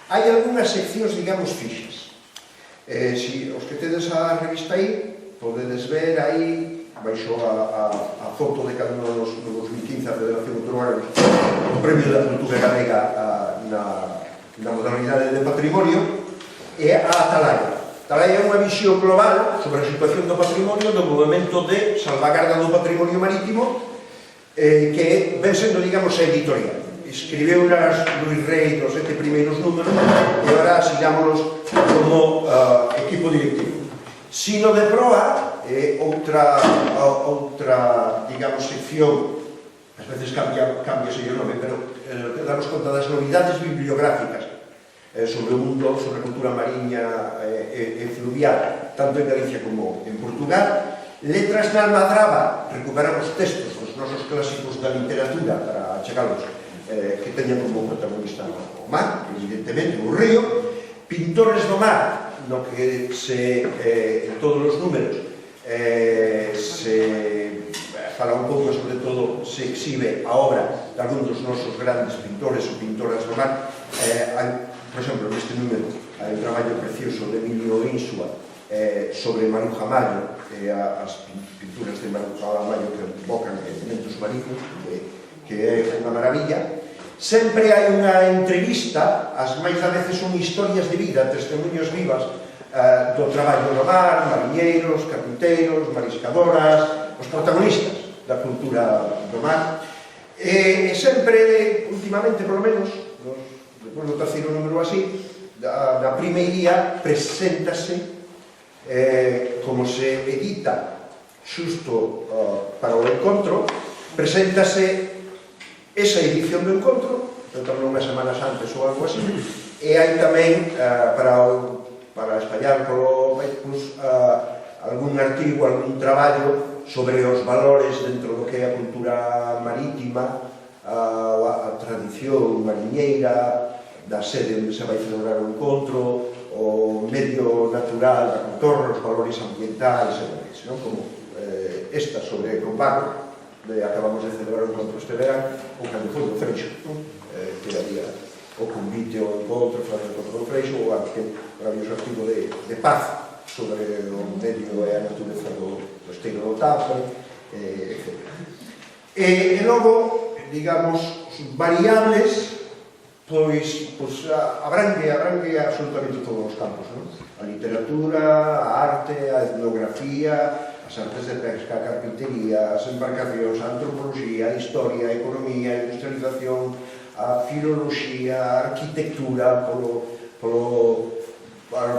Hai algunhas seccións, digamos, fixas. Si os que tedes a revista aí, podedes ver aí, baixo a foto de cada uno dos 2015 a Federación Autonómica, o Premio da Cultura Galega na modalidade de patrimonio, e a Atalaya. Atalaya é unha visión global sobre a situación do patrimonio, do movimento de salvagarda do patrimonio marítimo, que ven sendo, digamos, editorial. Escribeu nas Luis Rey dos 7 primeiros números e agora asilámonos como equipo directivo. Sino de proa, outra, digamos, sección, ás veces cámbiase o nome, pero damos conta das novidades bibliográficas sobre o mundo, sobre a cultura mariña e fluvial, tanto en Galicia como en Portugal. Letras na Almadraba, recuperamos textos dos nosos clásicos da literatura para chegalos, que teñan como protagonista o mar, evidentemente, o río. Pintores do mar, no que en todos os números se fala un pouco, sobre todo, se exhibe a obra de algún dos nosos grandes pintores ou pintoras do mar. Por exemplo, neste número hai un traballo precioso de Emilio Insua sobre Maruja Mayo, as pinturas de Maruja Mayo que evocan elementos marinos, que é unha maravilla. Sempre hai unha entrevista, as máis a veces son historias de vida, testemunhos vivas do traballo no mar, mariñeiros, carpinteiros, mariscadoras, os protagonistas da cultura do mar. E sempre, últimamente, polo menos, depois do terceiro número así, da primeiría, preséntase como se edita xusto para o encontro, preséntase esa edición do encontro, tamén unhas semanas antes ou algo así, e hai tamén para para espallar polo pues, algún artigo, algún traballo sobre os valores dentro do que é a cultura marítima, a tradición mariñeira da sede onde se vai celebrar o encontro, o medio natural da contorno, os valores ambientais e demais, non? Como esta sobre Combago, acabamos de celebrar o encontro este verán, ou cando foi do Freixo, que había o convite ao encontro, fazer o encontro do Freixo, ou que había o artigo de paz sobre o medio e a natureza do esteiro do Tapo, etc. E logo, digamos, variables, pois abrangue absolutamente todos os campos, non? A literatura, a arte, a etnografía, as artes de pesca, a carpintería, as embarcacións, a antropoloxía, a historia, a economía, a industrialización, a filoloxía, a arquitectura, a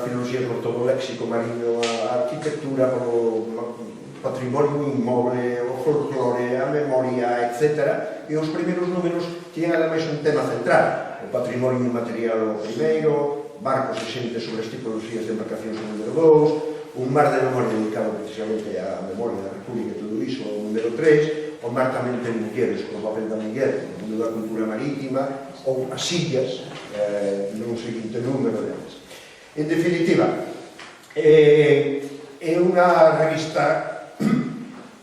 filoloxía por todo o léxico marino, a arquitectura polo patrimonio inmoble, o folclore, a memoria, etc. E os primeiros números tiñan ademais un tema central, o patrimonio inmaterial o primeiro, barcos e xente sobre as tipoloxías de embarcacións o número 2, un mar de memoria dedicado precisamente á memoria da República e todo iso, o número 3, o mar tamén ten mulleres, o papel da muller, o mundo da cultura marítima, ou as illas, nun seguinte número deles. En definitiva, é unha revista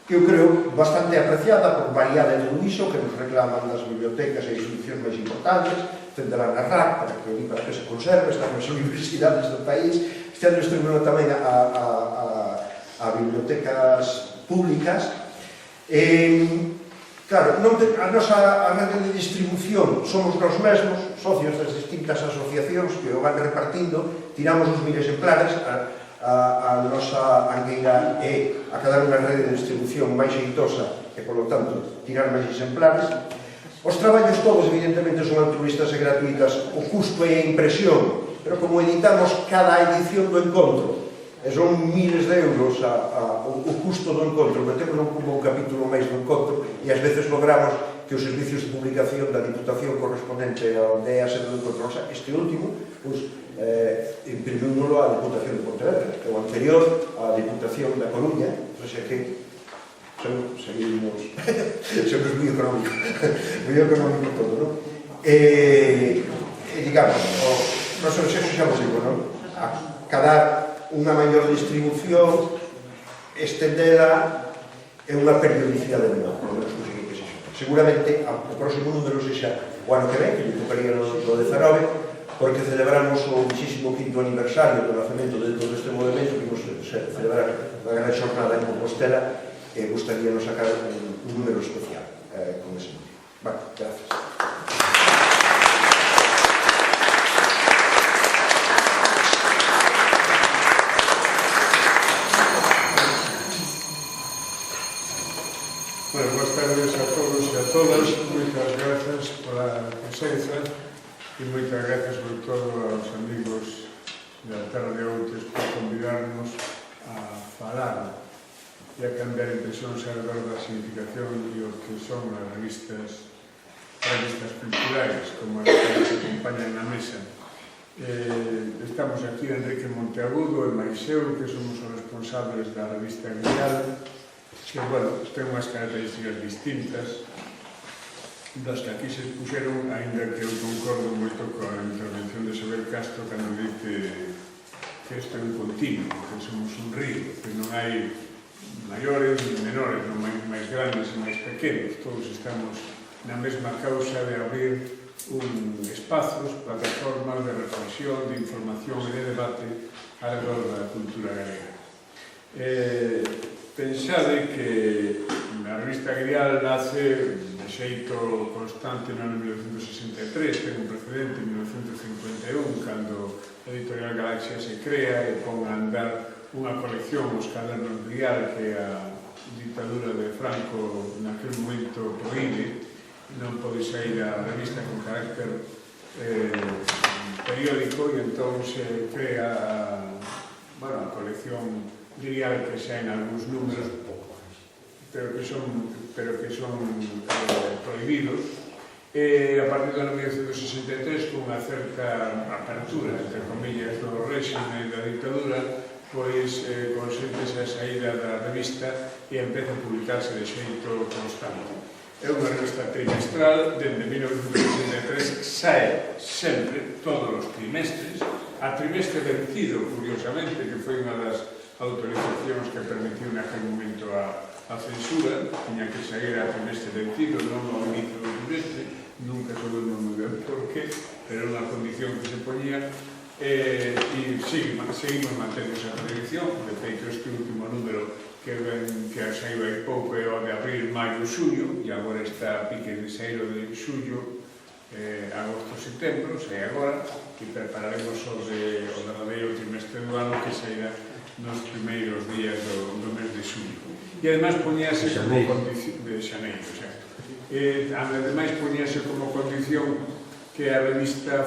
que eu creo bastante apreciada por variada de todo iso que nos reclaman das bibliotecas e institucións máis importantes, tenderán a RAC para que se conserve, están nas universidades do país. Este ano estuvimos tamén a bibliotecas públicas. Claro, a nosa rede de distribución somos nós mesmos, socios das distintas asociacións que o van repartindo, tiramos os 1000 exemplares, a nosa angueira é acadar unha rede de distribución máis xeitosa e, polo tanto, tirar máis exemplares. Os traballos todos, evidentemente, son altruistas e gratuitas, o custo é a impresión, pero como editamos cada edición do encontro, e son miles de euros o custo do encontro, metémonos como un capítulo máis do encontro, e ás veces logramos que os servicios de publicación da Diputación correspondente onde é a sede do encontro, este último, imprimímoslo á Diputación de Pontevedra, que o anterior á Diputación da Coruña, o sea que seguimos moi económico todo, non? Digamos, o noso desexo xa vos digo, non? Acadar unha maior distribución, estendela e unha periodicidade menor, por menos conseguir que sexa. Seguramente o próximo número sexa o ano que ven, que lle tocaría no 19, porque celebramos o 25º aniversario do nacemento de todo este movimento, que vamos celebrar unha gran xornada en Compostela, e gustaríanos sacar un número especial con ese motivo. Vale, gracias. Bueno, boas tardes a todos e a todas. Moitas grazas pola presenza e moitas grazas por todo aos amigos da Terra de Outes por convidarnos a falar e a cambiar impresións alrededor da significación e o que son as revistas culturais, como as que nos acompañan na mesa. Estamos aquí Enrique Monteagudo e Maiseu, que somos os responsables da revista Grial, que, bueno, ten unhas características distintas das que aquí se expuxeron, ainda que eu concordo moito coa intervención de Isabel Castro cando di que isto é un continuo, que somos un río, que non hai maiores e menores, non máis grandes e máis pequenos, todos estamos na mesma causa de abrir espazos, plataformas de reflexión, de información e de debate alrededor da cultura galega. Pensade que a revista Grial nace de xeito constante no ano 1963, ten un precedente en 1951, cando a Editorial Galaxia se crea e pon a andar unha colección, os cadernos Grial, que a ditadura de Franco naquele momento proíbe, non pode sair a revista con carácter periódico, e entón se crea a colección Grial, que xa en algúns números, pero que son prohibidos, E a partir do ano 1963, con unha certa apertura, entre comillas, do réxime da dictadura, pois consente-se a saída da revista e empeza a publicarse de xeito constante. É unha revista trimestral, dende 1963, sae sempre, todos os trimestres, a trimestre vencido, curiosamente, que foi unha das autorizacións que permitiu naquele momento a censura, tiña que sair a trimestre vencido, non ao inicio do trimestre, nunca soubemos moi ben por qué, pero era unha condición que se poñía, e seguimos mantendo esa tradición. De feito, este último número que saiu hai pouco é o de abril, maio, xullo, e agora está a pique de saír o de xullo, agosto, setembro, sai agora, e prepararemos o derradeiro trimestre do ano que sairá nos primeiros días do mes de xullo. E ademais poñíase como condición de xaneiro, exacto. Ademais poñíase como condición que a revista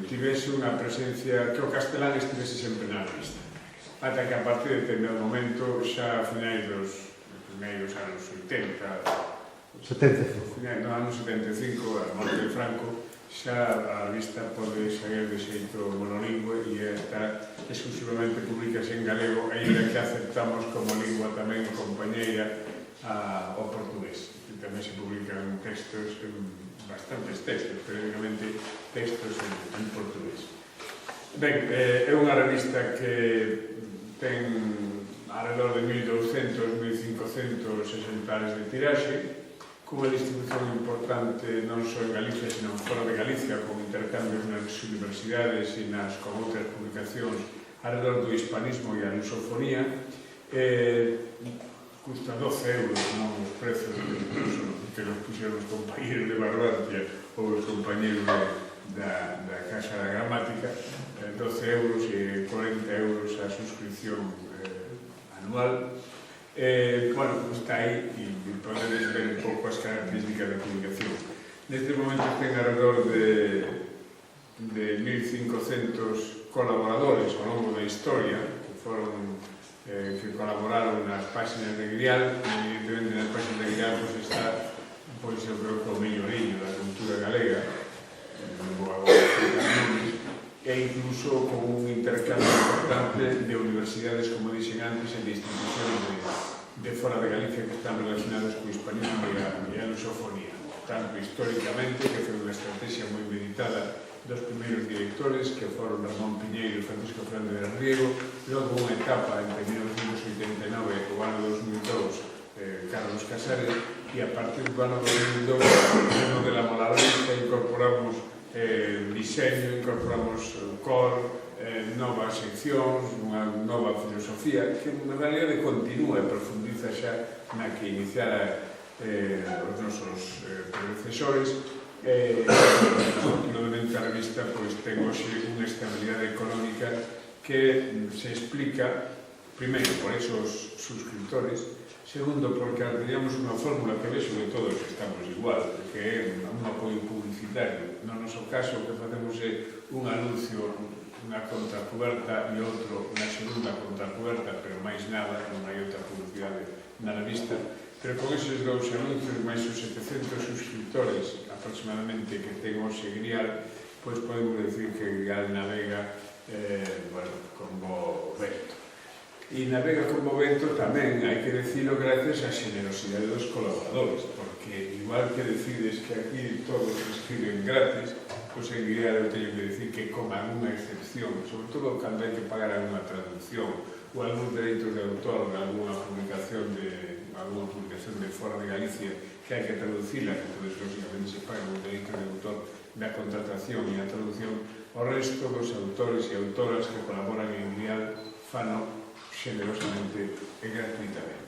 tivese unha presencia, que o castelán estivese sempre na revista. Ata que a partir de determinado momento, xa a finais dos primeiros anos 80, no ano 75, a morte de Franco, xa a revista pode sair de xeito monolingüe e está exclusivamente publicase en galego, ainda que aceptamos como lingua tamén compañeira ao portugués. Tamén se publican textos, bastantes textos, periódicamente textos en portugués. Ben, é unha revista que ten alrededor de 1.200, 1.500 exemplares de tiraxe, cunha distribución importante non só en Galicia, sino fora de Galicia, con intercambios nas universidades e con outras publicacións alrededor do hispanismo e a lusofonía. Custa 12 euros, non os prezos que nos puxeron os compañeros de Barbantia ou os compañeros da Casa da Gramática, 12 euros e 40 euros a suscripción anual. Bueno, está aí e podedes ver un pouco as características da publicación. Neste momento ten alrededor de 1.500 colaboradores ao longo da historia que colaboraron nas páxinas de Grial, e evidentemente nas páxinas de Grial está, eu creo que o melloriño da cultura galega, e incluso con un intercambio importante de universidades, como dixen antes, e de institucións de fora de Galicia que están relacionadas co hispanismo e a lusofonía. Tanto históricamente, que foi unha estrategia moi meditada dos primeiros directores, que foron Ramón Piñeiro e Francisco Fernández del Riego, logo unha etapa entre 1989 e o ano 2002, Carlos Casares, e a partir do ano 2002, no de la Molalista, incorporamos diseño, incorporamos cor, novas seccións, unha nova filosofía, que na realidade continúa e profundiza xa na que iniciara os nosos predecesores. Afortunadamente a revista ten hoxe unha estabilidade económica que se explica, primeiro, por esos suscriptores, segundo, porque teníamos unha fórmula que vexo de todos estamos igual, que é un apoio publicitario. No noso caso, o que facemos é un anuncio na contracuberta e outro na segunda contracuberta, pero máis nada, non hai outra publicidade na revista. Pero con esos dous anuncios, máis os 700 suscriptores aproximadamente que ten hoxe Grial, pois podemos decir que Grial navega como vento. E navega como vento tamén, hai que decirlo, gracias á xenerosidade dos colaboradores, porque igual que decides que aquí todos escriben gratis, pois en Grial eu teño que decir que con alguna excepción, sobre todo cando hai que pagar alguna traducción ou algún dereitos de autor de alguna publicación de fora de Galicia que hai que traducila, que entonces lógicamente se paga un dereito de autor da contratación e a traducción. O resto dos autores e autoras que colaboran en Grial fano generosamente e gratuitamente.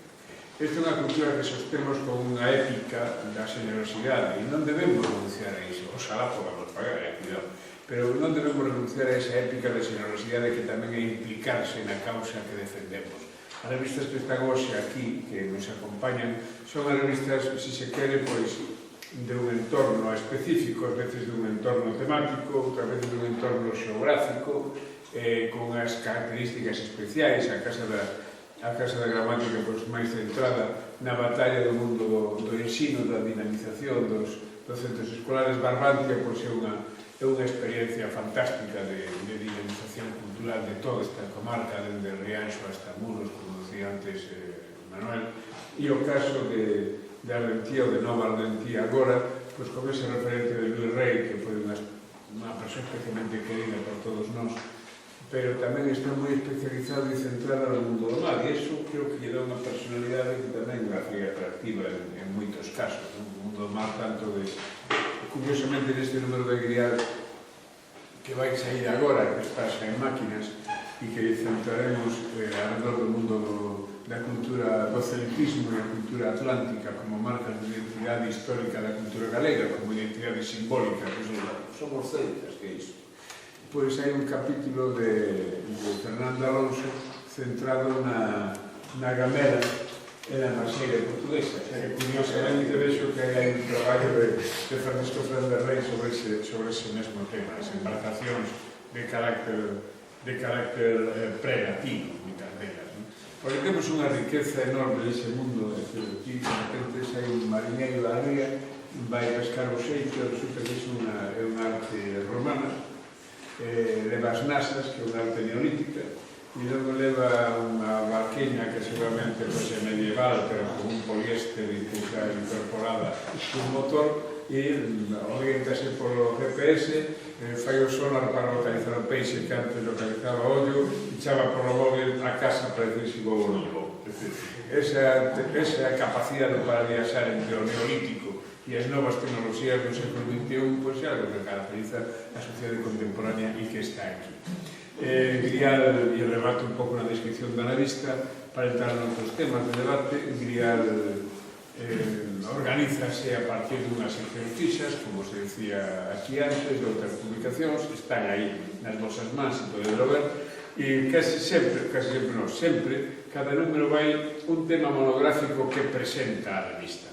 Esta é unha cultura que sostemos con unha épica da generosidade e non debemos renunciar a iso. Oxalá podamos pagar, cuidado. Pero non debemos renunciar a esa épica de generosidade que tamén é implicarse na causa que defendemos. As revistas que están hoxe aquí, que nos acompañan, son as revistas, se se quere, pois, de un entorno específico, a veces de un entorno temático, outras veces de un entorno xeográfico, con as características especiais. A Casa da Gramática, pois, máis centrada na batalla do mundo do ensino, da dinamización centros escolares. Barbantia pois, é unha experiencia fantástica de dinamización cultural de toda esta comarca, dende Rianxo hasta Muros, como decía antes Manuel, e o caso de Arlentía ou de Nova Arlentía agora, pois con ese referente de Luis Rey, que foi unha persoa especialmente querida por todos nós, pero tamén está moi especializado e centrado no mundo do mar, e iso creo que lle dá unha personalidade que tamén é atractiva en moitos casos, no mundo do mar, tanto de... Curiosamente, neste número de Grial que vai sair agora, que está xa en máquinas, e que centraremos alrededor do mundo da cultura do celtismo e a cultura atlántica como marcas de identidade histórica da cultura galega, como identidade simbólica, que somos celtas, que é iso. Pois hai un capítulo de Fernando Alonso centrado na gamela e na maseira portuguesa, que curiosamente vexo que hai un traballo de Francisco Fernández Rey sobre ese mesmo tema, as embarcacións de carácter pre-latino, moitas delas. Porque temos unha riqueza enorme nese mundo, aquí de repente hai un mariñeiro da ría, vai pescar o xeito, resulta que é unha arte romana, leva as nasas, que é unha arte neolítica, e logo leva unha barqueña que seguramente é medieval, pero con un poliéster e puxa incorporada un motor, e orientase polo GPS, fai o sonar para localizar o peixe que antes localizaba o ollo, e chava polo móvil a casa para decir se vou ou non vou. Esa é a capacidade para viaxar entre o neolítico e as novas tecnoloxías do século XXI, pois é algo que caracteriza a sociedade contemporánea e que está aquí. Grial, e rebato un pouco na descripción da revista, para entrar noutros temas de debate, Grial organízase a partir dunhas seccións fixas, como se decía aquí antes, de outras publicacións, están aí nas vosas mans, e podedelo ver, e sempre, cada número vai un tema monográfico que presenta a revista.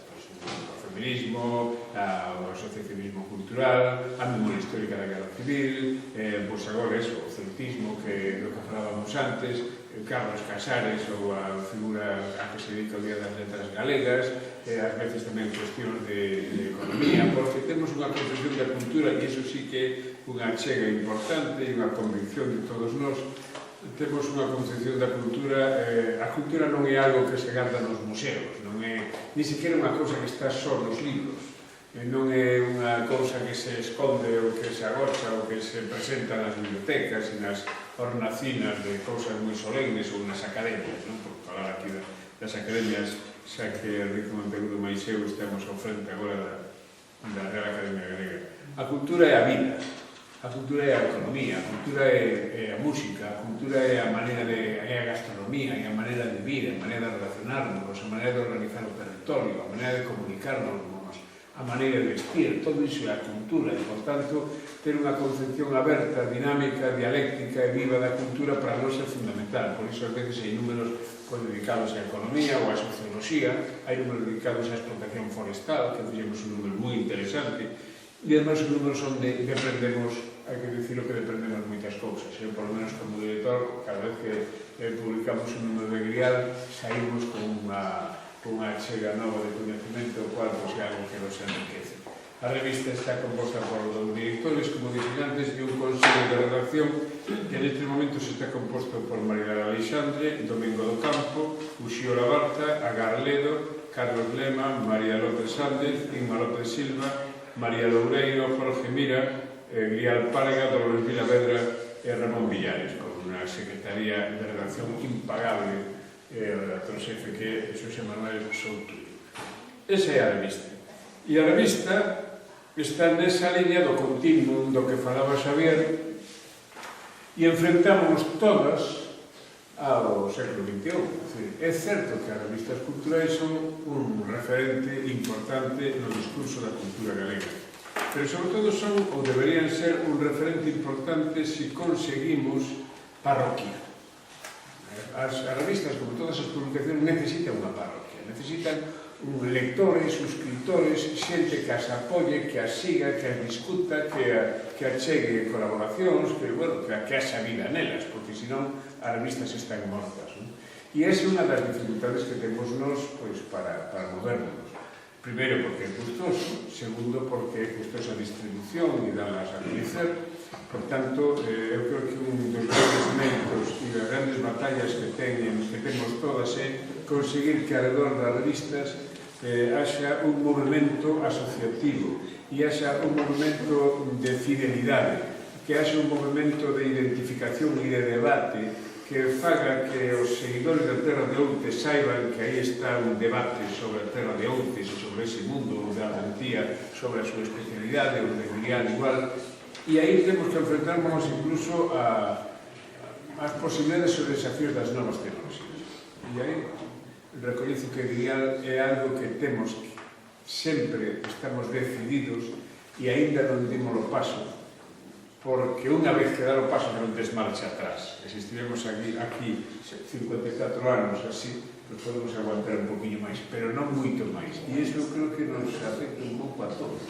O feminismo, o asociacionismo cultural, a memoria histórica da Guerra Civil, pois agora o celtismo, que do que falábamos antes, Carlos Casares, ou a figura a que se dedica o Día das Letras Galegas, ás veces tamén cuestións de economía, porque temos unha concepción da cultura, e iso sí que é unha chega importante e unha convicción de todos nós. Temos unha concepción da cultura, a cultura non é algo que se garda nos museos, non é ni sequera unha cousa que está só nos libros, non é unha cousa que se esconde ou que se agocha ou que se presenta nas bibliotecas e nas hornacinas de cousas moi solemnes ou nas academias, non? Por falar aquí das academias, xa que Enrique Monteagudo Maiseu estamos ao frente agora da Real Academia Galega. A cultura é a vida. A cultura é a economía, a cultura é a música, a cultura é a maneira é a gastronomía, é a maneira de vir, a maneira de relacionarnos, a maneira de organizar o territorio, a maneira de comunicarnos, a maneira de vestir, todo iso é a cultura, e, por tanto, ter unha concepción aberta, dinámica, dialéctica e viva da cultura para nós é fundamental. Por iso, a veces, hai números dedicados á economía ou á socioloxía, hai números dedicados á explotación forestal, que fixemos un número moi interesante, e, además, os números onde aprendemos, hai que dicilo que dependemos moitas cousas. Eu, por lo menos, como director, cada vez que publicamos un número de Grial, saímos con unha chega nova de coñecemento, o cual é algo que nos enriquece. A revista está composta por dos directores, como dixen antes, e un consello de redacción que neste momento está composto por María Alexandre, Domingo do Campo, Uxío Labarta, Agar Ledo, Carlos Lema, María López Sández, Inma López Silva, María Loureiro, Jorge Mira, Grial Párega, Dolores Vilavedra e Ramón Villares, con unha secretaría de redacción impagable, o redactor xefe que é Xosé Manuel Souturio. Esa é a revista. E a revista está nesa liña do continuum do que falaba Xavier, e enfrentámonos todas ao século XXI. É certo que as revistas culturais son un referente importante no discurso da cultura galega, pero sobre todo son, ou deberían ser, un referente importante se conseguimos parroquia. As revistas, como todas as publicacións, necesitan unha parroquia, necesitan lectores, suscriptores, xente que as apoie, que as siga, que as discuta, que achegue colaboracións, que haxa vida nelas, porque senón as revistas están mortas. E esa é unha das dificultades que temos nós para movernos. Primeiro porque é custoso, segundo porque é custosa a distribución e dalas a coñecer. Por tanto, eu creo que un dos grandes méritos e das grandes batallas que temos todas é conseguir que alrededor das revistas haxa un movimento asociativo e haxa un movimento de fidelidade, que haxa un movimento de identificación e de debate que faga que os seguidores da Terra de Outes saiban que aí está un debate sobre a Terra de Outes e sobre ese mundo da Argentía, sobre a súa especialidade, o de Grial igual, e aí temos que enfrentarnos incluso ás posibilidades e os desafíos das novas tecnologías. E aí recoñezo que Grial é algo que temos que sempre estamos decididos e aínda non dimos o paso, porque unha vez que dar o paso non tes marcha atrás. E se estivemos aquí 54 anos así, pues podemos aguantar un poquinho máis, pero non moito máis. E iso creo que nos afecta un pouco a todos.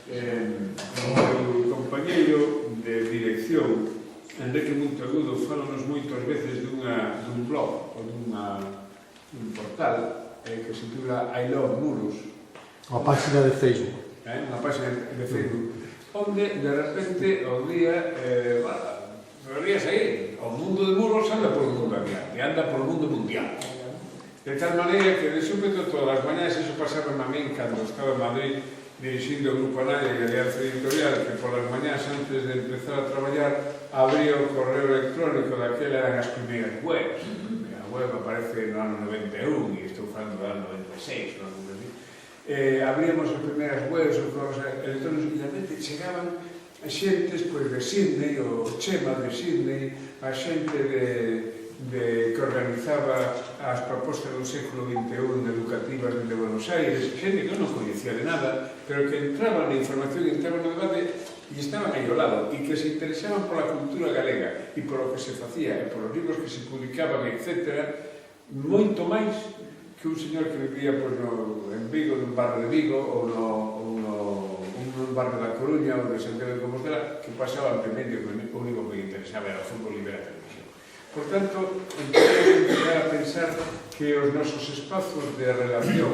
O compañeiro de dirección, Enrique Monteagudo, falanos moitas veces dun blog ou dun portal que se titula I Love Muros. Unha página de Facebook. Unha página de Facebook onde de repente o día deberías aí, o mundo de muros anda por o mundo adiante, anda por o mundo mundial, de tal maneira que de súpeto todas as mañas iso pasaba a min cando estaba en Madrid dirixindo o Grupo Anaya e a Alianza Editorial, que por as mañas antes de empezar a traballar abría o correo electrónico daquela eran as primeiras webs. A web aparece no ano 91 e estou falando do ano 96, non? Abríamos as primeiras webs ou correos electrónicos e realmente chegaban a xentes de Sydney, o Chema de Sydney, a xente que organizaba as propostas do século XXI educativas de Buenos Aires, xente que non coñecía de nada, pero que entraban na información, entraban no debate e estaban aí ao lado, e que se interesaban pola cultura galega e polo que se facía, e polos libros que se publicaban, etc., moito máis que un señor que vivía en Vigo, nun barrio de Vigo, ou nun barrio da Coruña, ou de Santiago de Compostela, que pasaba ante medio que o único que interesaba era o fútbol e ver a televisión. Por tanto, empezamos a empezar a pensar que os nosos espazos de relación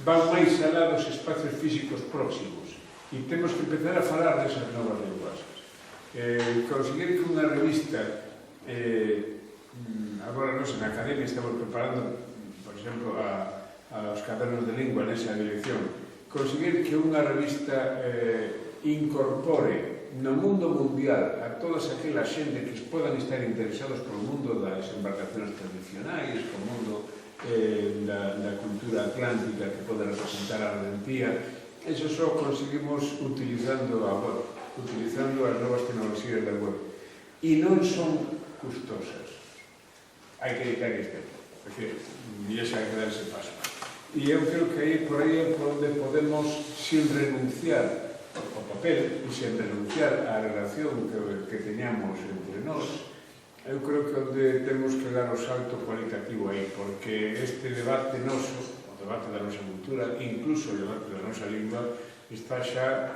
van máis alá dos espacios físicos próximos e temos que empezar a falar desas novas lenguaxes. Conseguir que unha revista, agora nos na academia estamos preparando, por exemplo, aos cadernos de lingua nesa dirección, conseguir que unha revista incorpore no mundo mundial a todas aquelas xente que podan estar interesados polo mundo das embarcaciones tradicionais, polo mundo da cultura atlántica que pode representar a Argentía. Eso só conseguimos utilizando a web, utilizando as novas tecnologías da web. E non son custosas. Hai que dedicar este tempo. É dicir, e xa hai que dar ese paso. E eu creo que aí por aí é por onde podemos, sin renunciar ao papel e sen renunciar á relación que teñamos entre nós, eu creo que onde temos que dar o salto cualitativo aí, porque este debate noso, o debate da nosa cultura, incluso o debate da nosa lingua, está xa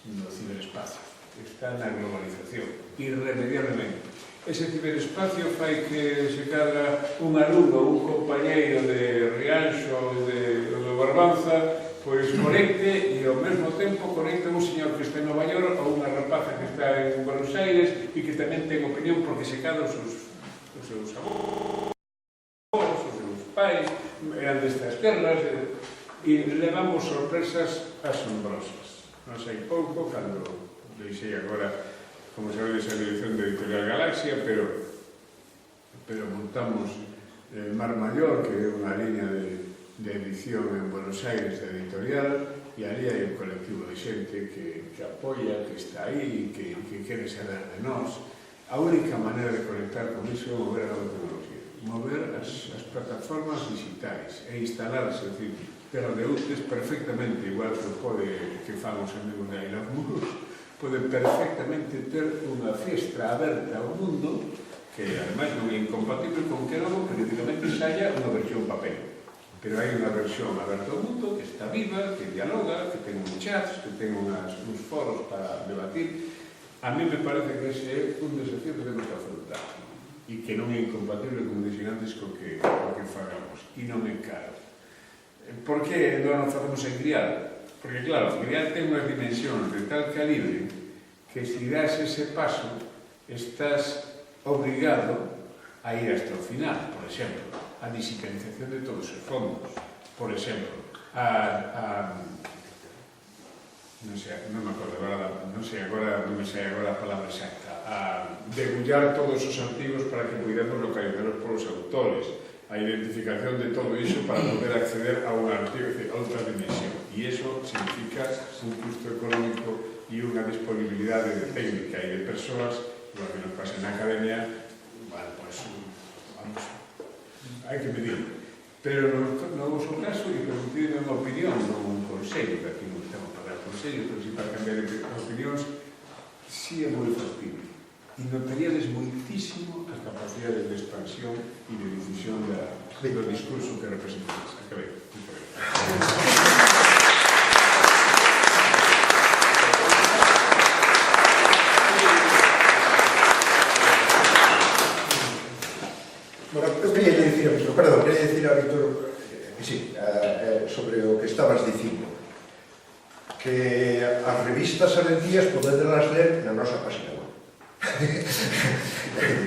no ciberespacio, está na globalización, irremediablemente. Ese ciberespacio fai que se cadra un alumno, un compañeiro de Rianxo ou de Barbanza, pois conecte e ao mesmo tempo conecte un señor que está en Nova York ou unha rapaza que está en Buenos Aires e que tamén ten opinión porque se cadra os seus avós, os seus pais, eran destas terras e levamos sorpresas asombrosas. Non sei pouco, cando deixei agora, como sabedes, a dirección de Editorial Galaxia, pero montamos Mar Mayor, que é unha línea de edición en Buenos Aires de editorial, e ali hai un colectivo de xente que apoia, que está aí, que quere saber de nós. A única maneira de conectar con iso é mover a nova tecnología, mover as plataformas digitais e instalarse, é dicir, Terra de Outes perfectamente, igual que fan os amigos de I Love Muros, pode perfectamente ter unha fiestra aberta ao mundo que, ademais, non é incompatible con que algo que directamente saia unha versión papel. Pero hai unha versión aberta ao mundo que está viva, que dialoga, que ten uns chats, que ten uns foros para debatir. A mí me parece que ese é un desafío que temos que afrontar e que non é incompatible, como dixen antes, co que fagamos. E non é caro. Por que non facemos en Grial? Porque, claro, Grial ten unhas dimensións de tal calibre que se das ese paso estás obrigado a ir hasta o final. Por exemplo, a digitalización de todos os fondos. Por exemplo, non me acordo agora, non me sei agora a palabra exacta, a degullar todos os artigos para que podamos localizarlos polos autores, a identificación de todo iso para poder acceder a un artigo, a outra dimensión. E iso significa un custo económico e unha disponibilidade técnica e de persoas, lo que nos pasa na academia, bueno, pues, vamos, hai que medir. Pero no vosso caso, e permitidme unha opinión, non un consello, que aquí non estamos para dar consello, pero si para cambiar de opinións, sí é moi factible. E notaríades moitísimo as capacidades de expansión e de difusión do discurso que representáis. Acabei. Bueno, eu queria dicir a Víctor, perdón, queria dicir a Víctor sí, sobre o que estabas dicindo, que as revistas avendías podedelas ler na nosa página web.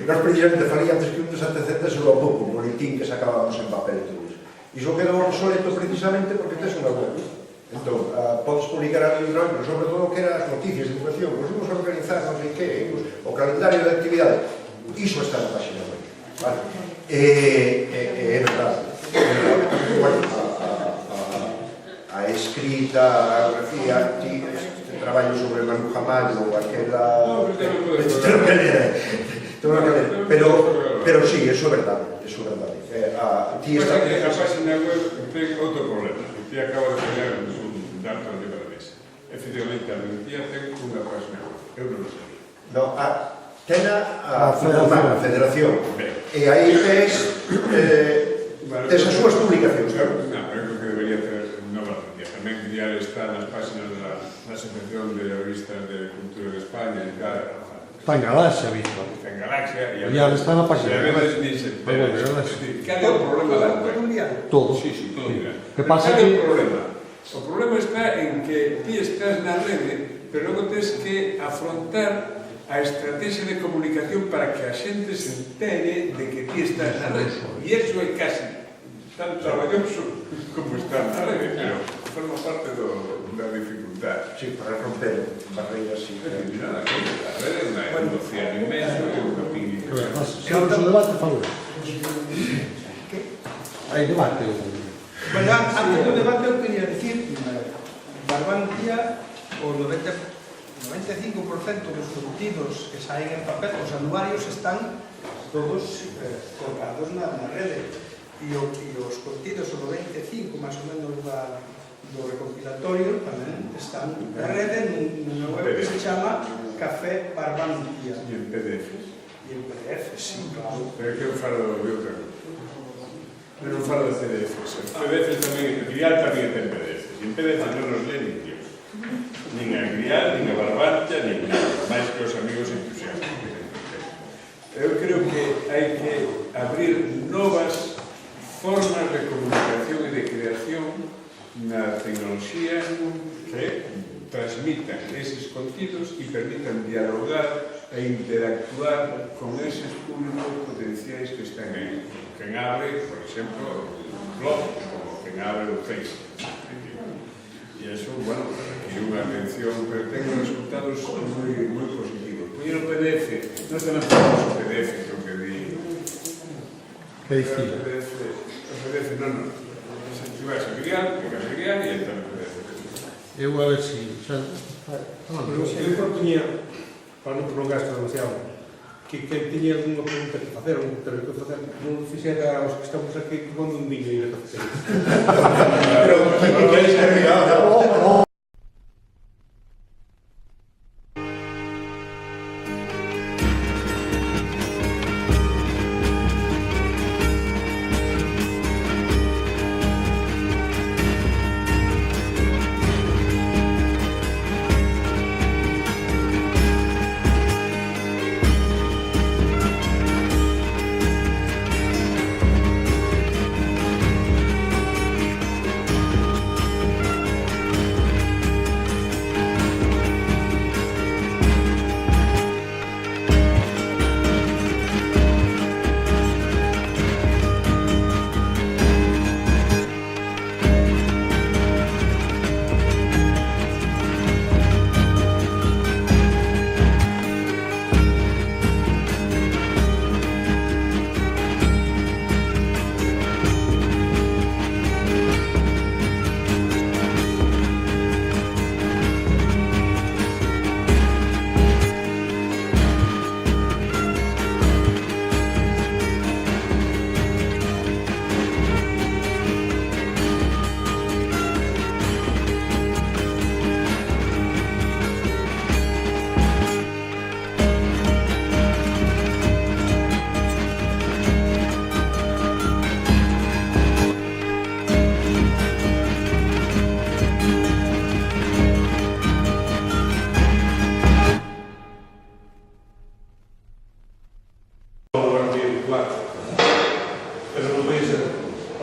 Nós precisamente falei antes que un dos antecedentes era o pouco boletín que sacábamos en papel e todo iso. Iso quedou obsoleto precisamente porque tes unha web. Entón, podes publicar ali un libro, pero sobre todo que eran as noticias de educación, nos vamos a organizar, non sei que, o calendario de actividade. Iso está na página web. Vale? É verdade. Bueno, a escrita, a grafía, traballo sobre Manu Jamal ou aquela... Pero sí, eso é verdade, eso é verdade. A página web ten outro problema. Ti acaba de fallar un dato de cada mesa. Efectivamente, a Mentía ten unha página web. Eu non lo sabía. No, ten a Federación. E aí tes as súas publicacións. Non, pero é que debería ter nova Mentía. Tamén Grial está nas páginas da Asociación de Revistas de Cultura de España e tal. Está en Galaxia, visto. Está en Galaxia e Ya está na página. a veces ni se entera. Cal é o problema da web? Todo. Sí, todo Grial. Que pasa Cal é que... o problema? O problema está en que ti estás na rede, pero logo tens que afrontar a estrategia de comunicación para que a xente se entere de que ti estás na rede. E iso é casi tan traballoso como estar na rede, pero forma parte da dificultad. Sí, para romper barreiras e... Nada, a rede é un océano inmenso e unha pignificación. Se abres o debate, favor. Hai debate. Bueno, antes do debate eu quería dicir Barbantia, o 95% dos contidos que saen en papel, os anuarios están todos colgados na rede e os contidos, o 95 máis ou menos do recompilatorio tamén están na rede nunha web que se chama Café Barbantia E en PDF. e en PDF, sí, claro. Pero que eu falo de outra cosa. Eu non falo de PDFs. PDFs tamén, Grial tamén ten PDFs. E en PDF non nos leen ni Dios. Nin a Grial, nin a Barbantia, nin nada. Mais que os amigos entusiastas. Eu creo que hai que abrir novas formas de comunicación e de creación na tecnoloxía que transmitan eses contidos e permitan dialogar e interactuar con eses públicos potenciais que están aí. Quen abre, por exemplo, o blog, como quen abre o Facebook. E iso, bueno, é unha atención, pero ten resultados moi positivos. Poñer o PDF, non tamén ponemos o PDF, que o que di... Que dicir? O PDF, non. Se ti vas a Grial, que vas a Grial e entra no PDF. Eu a ver si... Eu proponía, para non prolongar isto demasiado, que tiña algunha pregunta que facer, un comentario que facer, non fixera aos que estamos aquí tomando un viño e na cafetería. Pero, que queres terminar?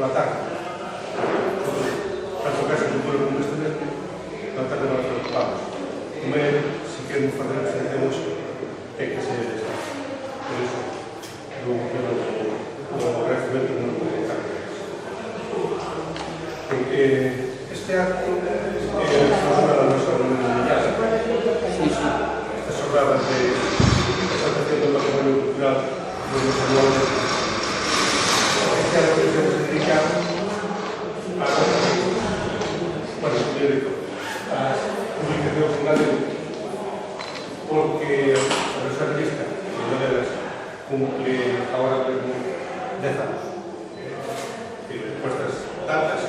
pola tarde. Tanto casa cultura como vestimento, pola tarde nos preocupamos. Comer, se queremos fazer o que temos, é que se desta. Por iso, o agradecimento non pode estar. Este acto é a xornada da nosa comunidade. Esta xornada de exaltación do patrimonio cultural do noso nome. Este acto que temos dedicado a as publicacións en galego, porque a nosa revista, en novelas, cumple agora mesmo 10 anos. Por estas datas,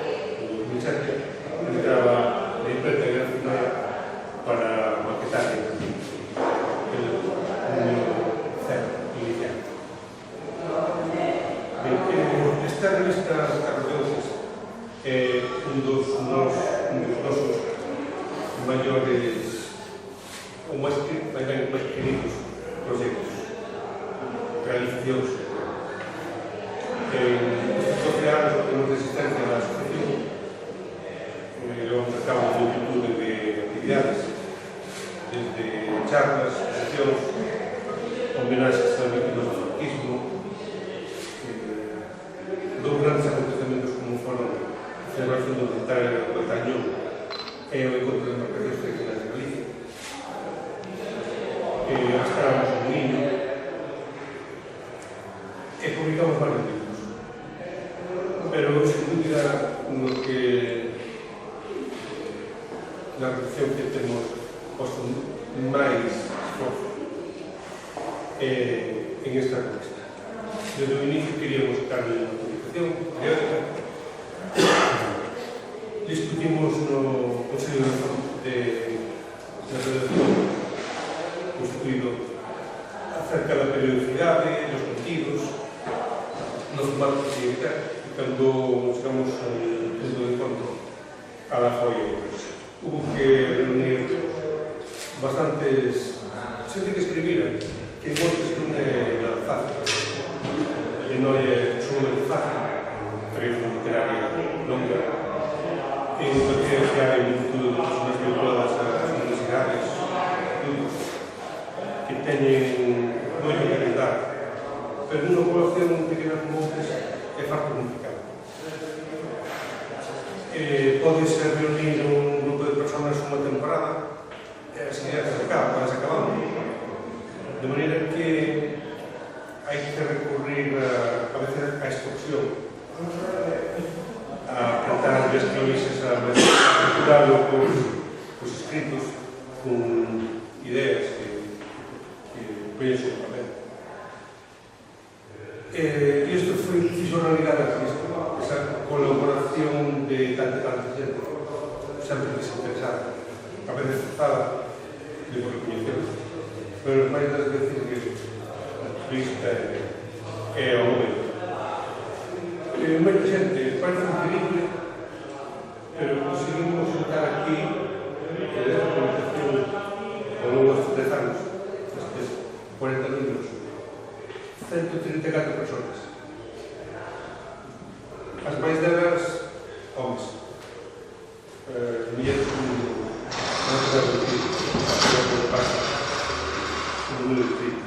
en 2007, entraba de imprenta y gráfica para maquetar el número 0 inicial. Esta revista Carlos é un dos nosos maiores ou máis queridos proxectos, realizacións. En estes 12 anos que temos de existencia na asociación, levamos a cabo multitud de actividades, desde charlas, sesións, homenaxes a víctimas do franquismo, dos grandes acontecimientos como foron a celebración do Centenario do Tañón e o encontro de embarcacións tradicionais de Galicia, as caras do Niño, e publicamos varios libros. Pero, sin dúbida, no que na reflexión que temos posto máis esforzo en esta revista. Desde o inicio queríamos darle unha publicación periódica. Discutimos no Consello de Redacción constituído acerca da periodicidade, dos contidos, nos formatos de editar, e cando chegamos ao punto de encontro a la foi hubo que reunir bastantes xente que escribira, que moitos non é nada fácil, e non é sumamente fácil, tradición literaria longa, en que hai multitud de personas vinculadas ás universidades, estudos, que teñen moito que contar, pero nunha población pequena como outras é farto complicado. Pode ser reunir un grupo de personas unha temporada e as ideas se acaban, de maneira que hai que recurrir a veces a extorsión, a tentar describirse a capturarlo cos escritos, con ideas que poñen sobre papel. E isto foi fixo realidade a Cristo, esa colaboración de tanta xente, sempre desinteresada, a veces forzada, de por recoñecemos, pero máis das veces que a turista é o momento. Moita xente parece increíble, pero conseguimos juntar aquí esta publicación ao longo destes 10 anos, estes 40 números, 134 personas. As máis delas, homes. Mulleres como non se deve decir, que pasa, un número de 30.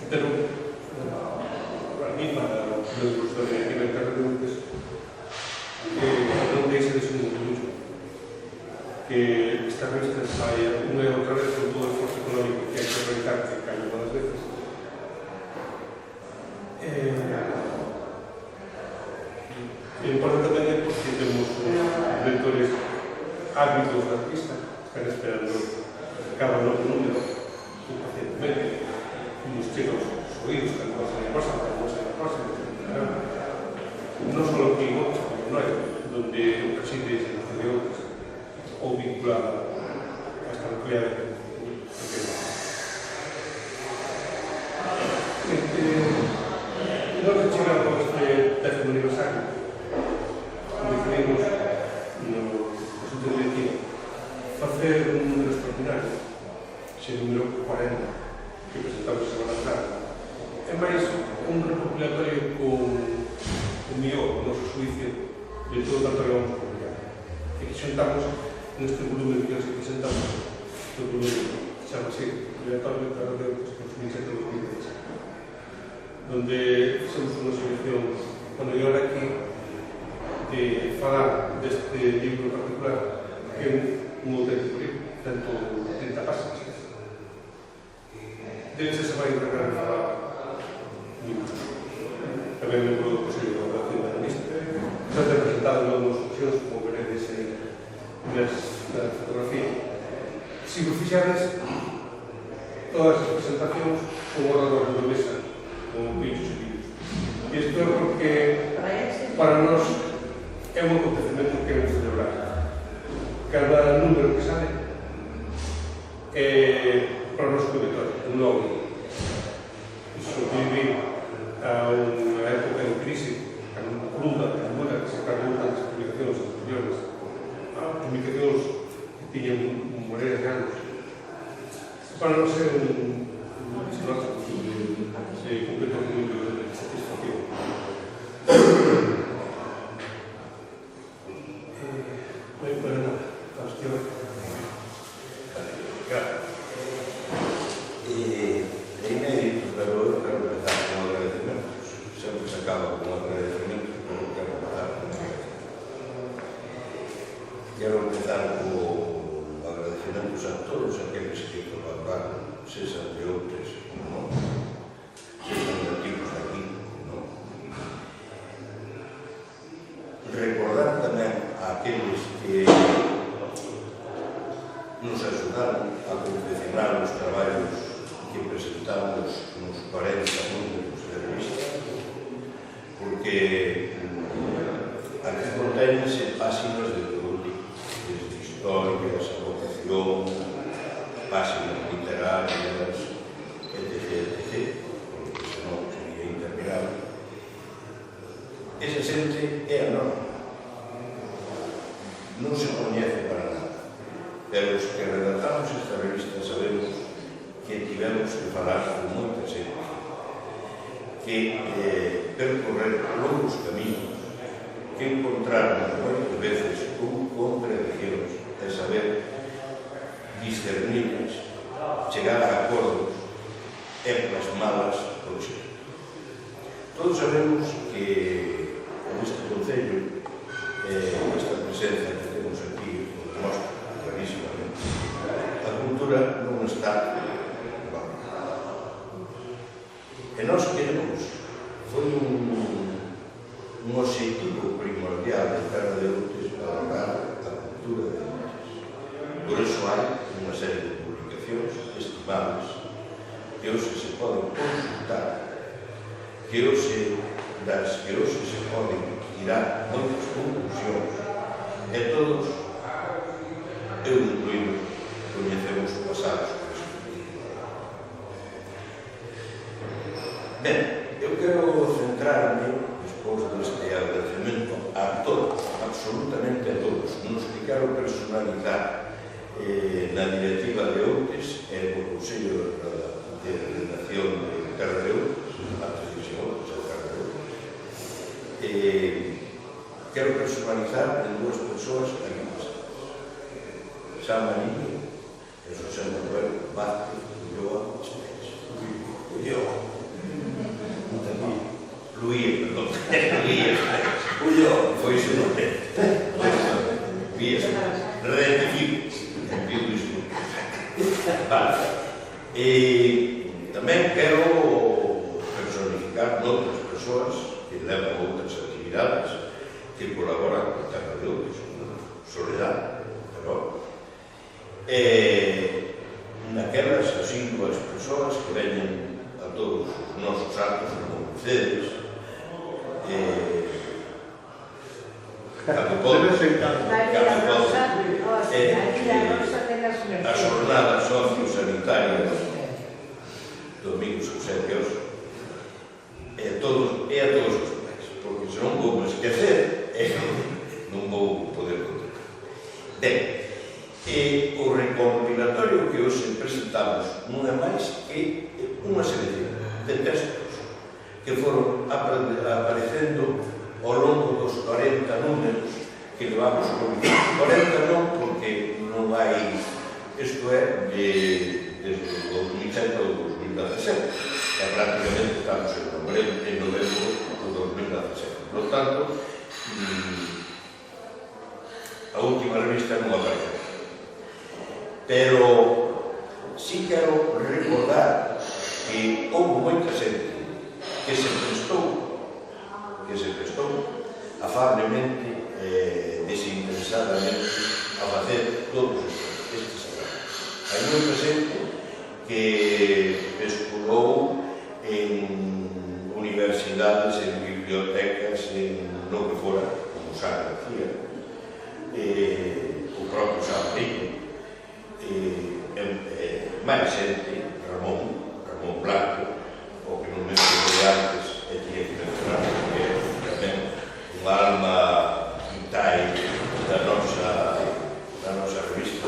Pero, para mí, para o meu curso de inventar redundantes, non deixa de ser un lucho. Que esta revista saia unha e outra vez con todo o esforzo económico que hai que realizar, que cae unha das veces. E importante tamén é porque temos lectores árbitros da revista, están esperando cada novo número, pacientemente, nos chegos os oídos, cando vas a la cosa, cando vas a la cosa, non só aquí en outros, como non hai, donde o preside se nos de outras, ou vinculada a esta localidade pequena. Nós chegamos a este 10º aniversario, decidimos no asunto directivo facer un número extraordinario, ese número 40 que presentamos a semana pasada. É máis un recopilatorio con o mellor, o noso juicio, de todo tanto que vamos a publicar. E que xentamos neste volumen que nos presentamos, o volumen que chama así, Obligatoriamente a Radio de Eucas, 2017-2016, donde fixemos unha selección, bueno, e ahora aquí, de falar deste libro en particular, que é un auténtico libro, 130 páginas. Debe se vai encargar de falar libros. Tamén membro do Consello de Elaboración da Revista. Está representado en algunas opcións, como veredes na fotografía. Se vos fixades, todas as presentacións con o redor da mesa, con bichos e vídeos. E isto é porque para nós é un acontecemento que queremos celebrar. Cada número que sale é para nós unha victoria, un logro. Iso vive a unha época de crise, tan cruda, tan dura, que se cargou tantas publicacións anteriores, publicacións que tiñan monedas de anos. Para nós é un sinónimo de completo de satisfacción. Non hai para nada. Inédito, pero eu quero empezar con agradecimentos. Sempre se acaba con agradecimentos, pero quero empezar con agradecimentos. Quero empezar con agradecimentos a todos aqueles que colaboraron, sexan de outros, non, sexan de tipos de aquí, non. Recordar tamén a aqueles que nos axudaron a confeccionar os traballos que presentamos nos 40 números de revista, porque aquí conténense páxinas de todo tipo, desde historias, a vocación, páxinas literarias, etc., porque senón sería interminable. Esa xente é a norma. Non se coñece para nada, pero os que redactamos esta revista sabemos que tivemos que falar con moita xente, que percorrer longos camiños, que encontrarnos moitas veces con contradiccións e saber discernirlas, chegar a acordos e plasmalas por xente. Todos sabemos que neste concello, esta presencia que temos aquí, o demostra clarísimamente, a cultura non está. E nós queremos, foi un objetivo primordial de Terra de Outes valorar a cultura de Outes. Por iso hai unha serie de publicacións estimables que hoxe se poden consultar, das que hoxe se poden tirar moitas conclusións, e todos, eu incluído, coñecemos pasados. Ben, eu quero centrarme, despois deste agradecemento a todos, absolutamente a todos, nos que quero personalizar na directiva de Outes e no Consello de Ordenación de Terra de Outes, antes de ser Outes, a Terra de Outes. Quero personalizar en dúas persoas aquí pasadas. San Mariño e José Manuel Vázquez Ulloa Espex. Ulloa. Luís, perdón, Ulloa, foi iso non ten. Luís, rectifico, pido iso. Vale. Tamén quero personificar noutras persoas que levan outras actividades que colaboran con Terra de Outes, Soledad, pero naquelas asíduas persoas que veñen a todos os nosos actos como Mercedes, cando poden, as jornadas sociosanitarias domingos auxentios, e a todos os demais, porque se non vou me esquecer, non vou poder contestar. Ben, o recompilatorio que hoxe presentamos non é máis que unha selección de textos que foron aparecendo ao longo dos 40 números que levamos publicando. 40 non, porque non hai, isto é, desde o 2007 ao 2017, e prácticamente estamos en novembro do 2017. Por tanto, a última revista non aparece. Pero sí quero recordar que houve moita xente que se prestou afablemente, desinteresadamente a facer todos estes traballos. Hai moita xente que estudou en universidades, en bibliotecas, en lo que fora, como San García, o propio San Rico, máis xente, Ramón Blanco, o que non me de antes, e tiña que mencionar, que é tamén unha alma vital da nosa revista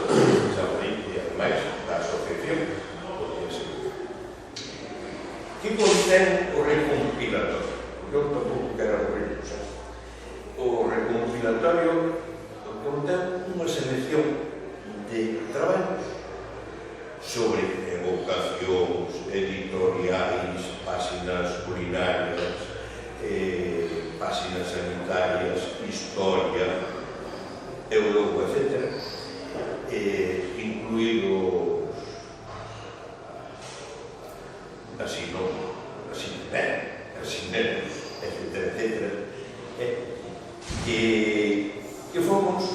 San Rico e ademais da asociación. Que contén o recompilatorio? Eu tampouco quero aburrir, o recompilatorio contén unha selección de traballos sobre evocacións, editoriais, páxinas culinarias, páxinas sanitarias, historia, Europa, etc., incluídos así netos, etc., que fomos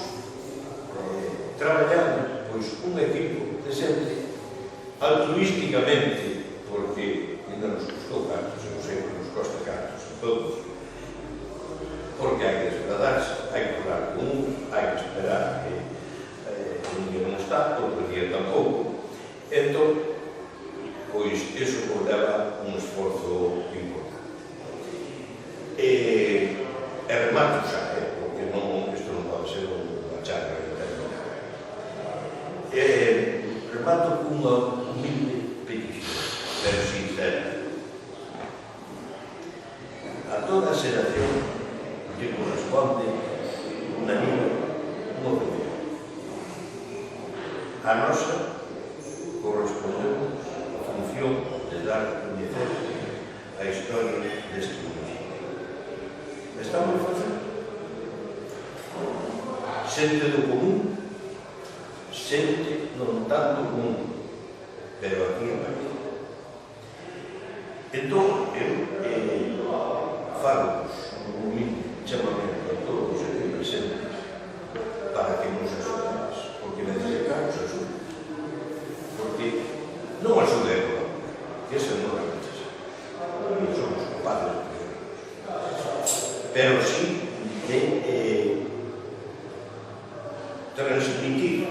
traballando pois un equipo de xente altruísticamente, porque ainda nos custou cartos, eu sei que nos costa cartos a todos, porque hai que desgradarse, hai que falar con un, hai que esperar que un día non está, outro día tampouco. Entón, pois, iso leva un esforzo importante. E remato xa, porque isto non pode ser unha charla interna. Remato cunha humilde petición, pero sincera. A toda a xeración lle corresponde unha vida, unha opinión. A nosa correspondemos a función de dar a coñecer a historia deste municipio. Estamos facendo? Xente do común, xente non tanto común, pero aquí en Madrid. Entón, eu fago un humilde chamamento a todos os aquí presentes para que nos axudemos, porque necesitamos ajuda. Porque non axudemos, que esa non é necesaria. Non somos capaces de fazer. Pero sí de transmitir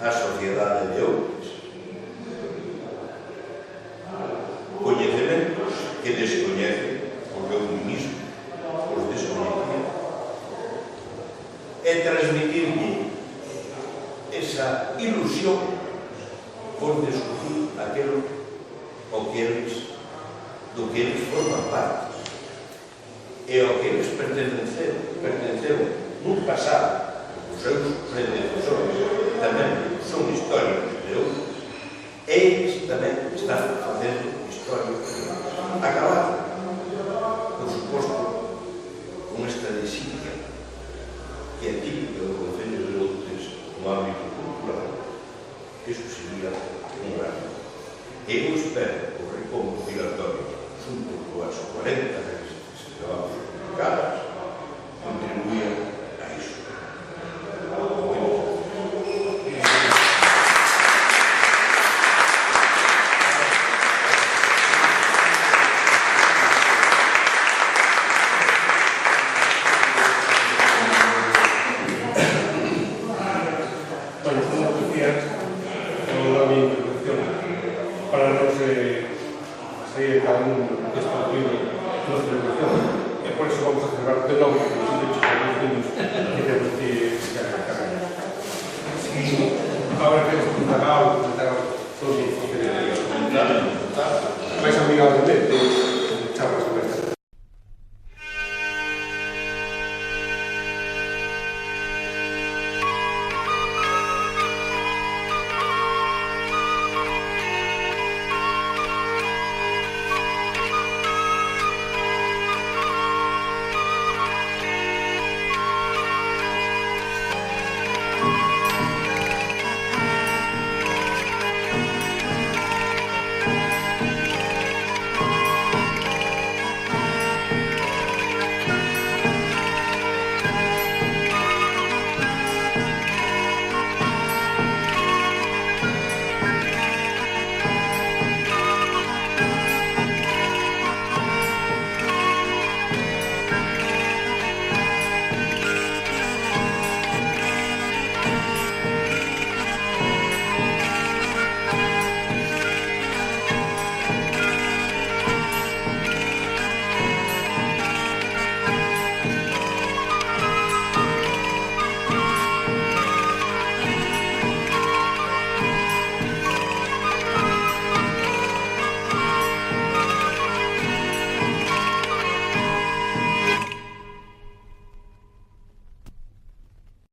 á sociedade de outros coñecementos que descoñecen, porque eu mismo os descoñecía, e transmitirme esa ilusión por descubrir aquilo do que eles forman parte e ao que eles pertenceron nun pasado. Os seus predecesores tamén son historias de outros. Eles tamén están facendo historia. Acabar, por suposto, con esta desidia que é típica do Concello de Loutes no ámbito cultural. Iso sería un gran. Eu espero o recompilatorio xunto coas 40 revistas que levamos publicadas contribuían a iso. Mais amigablemente.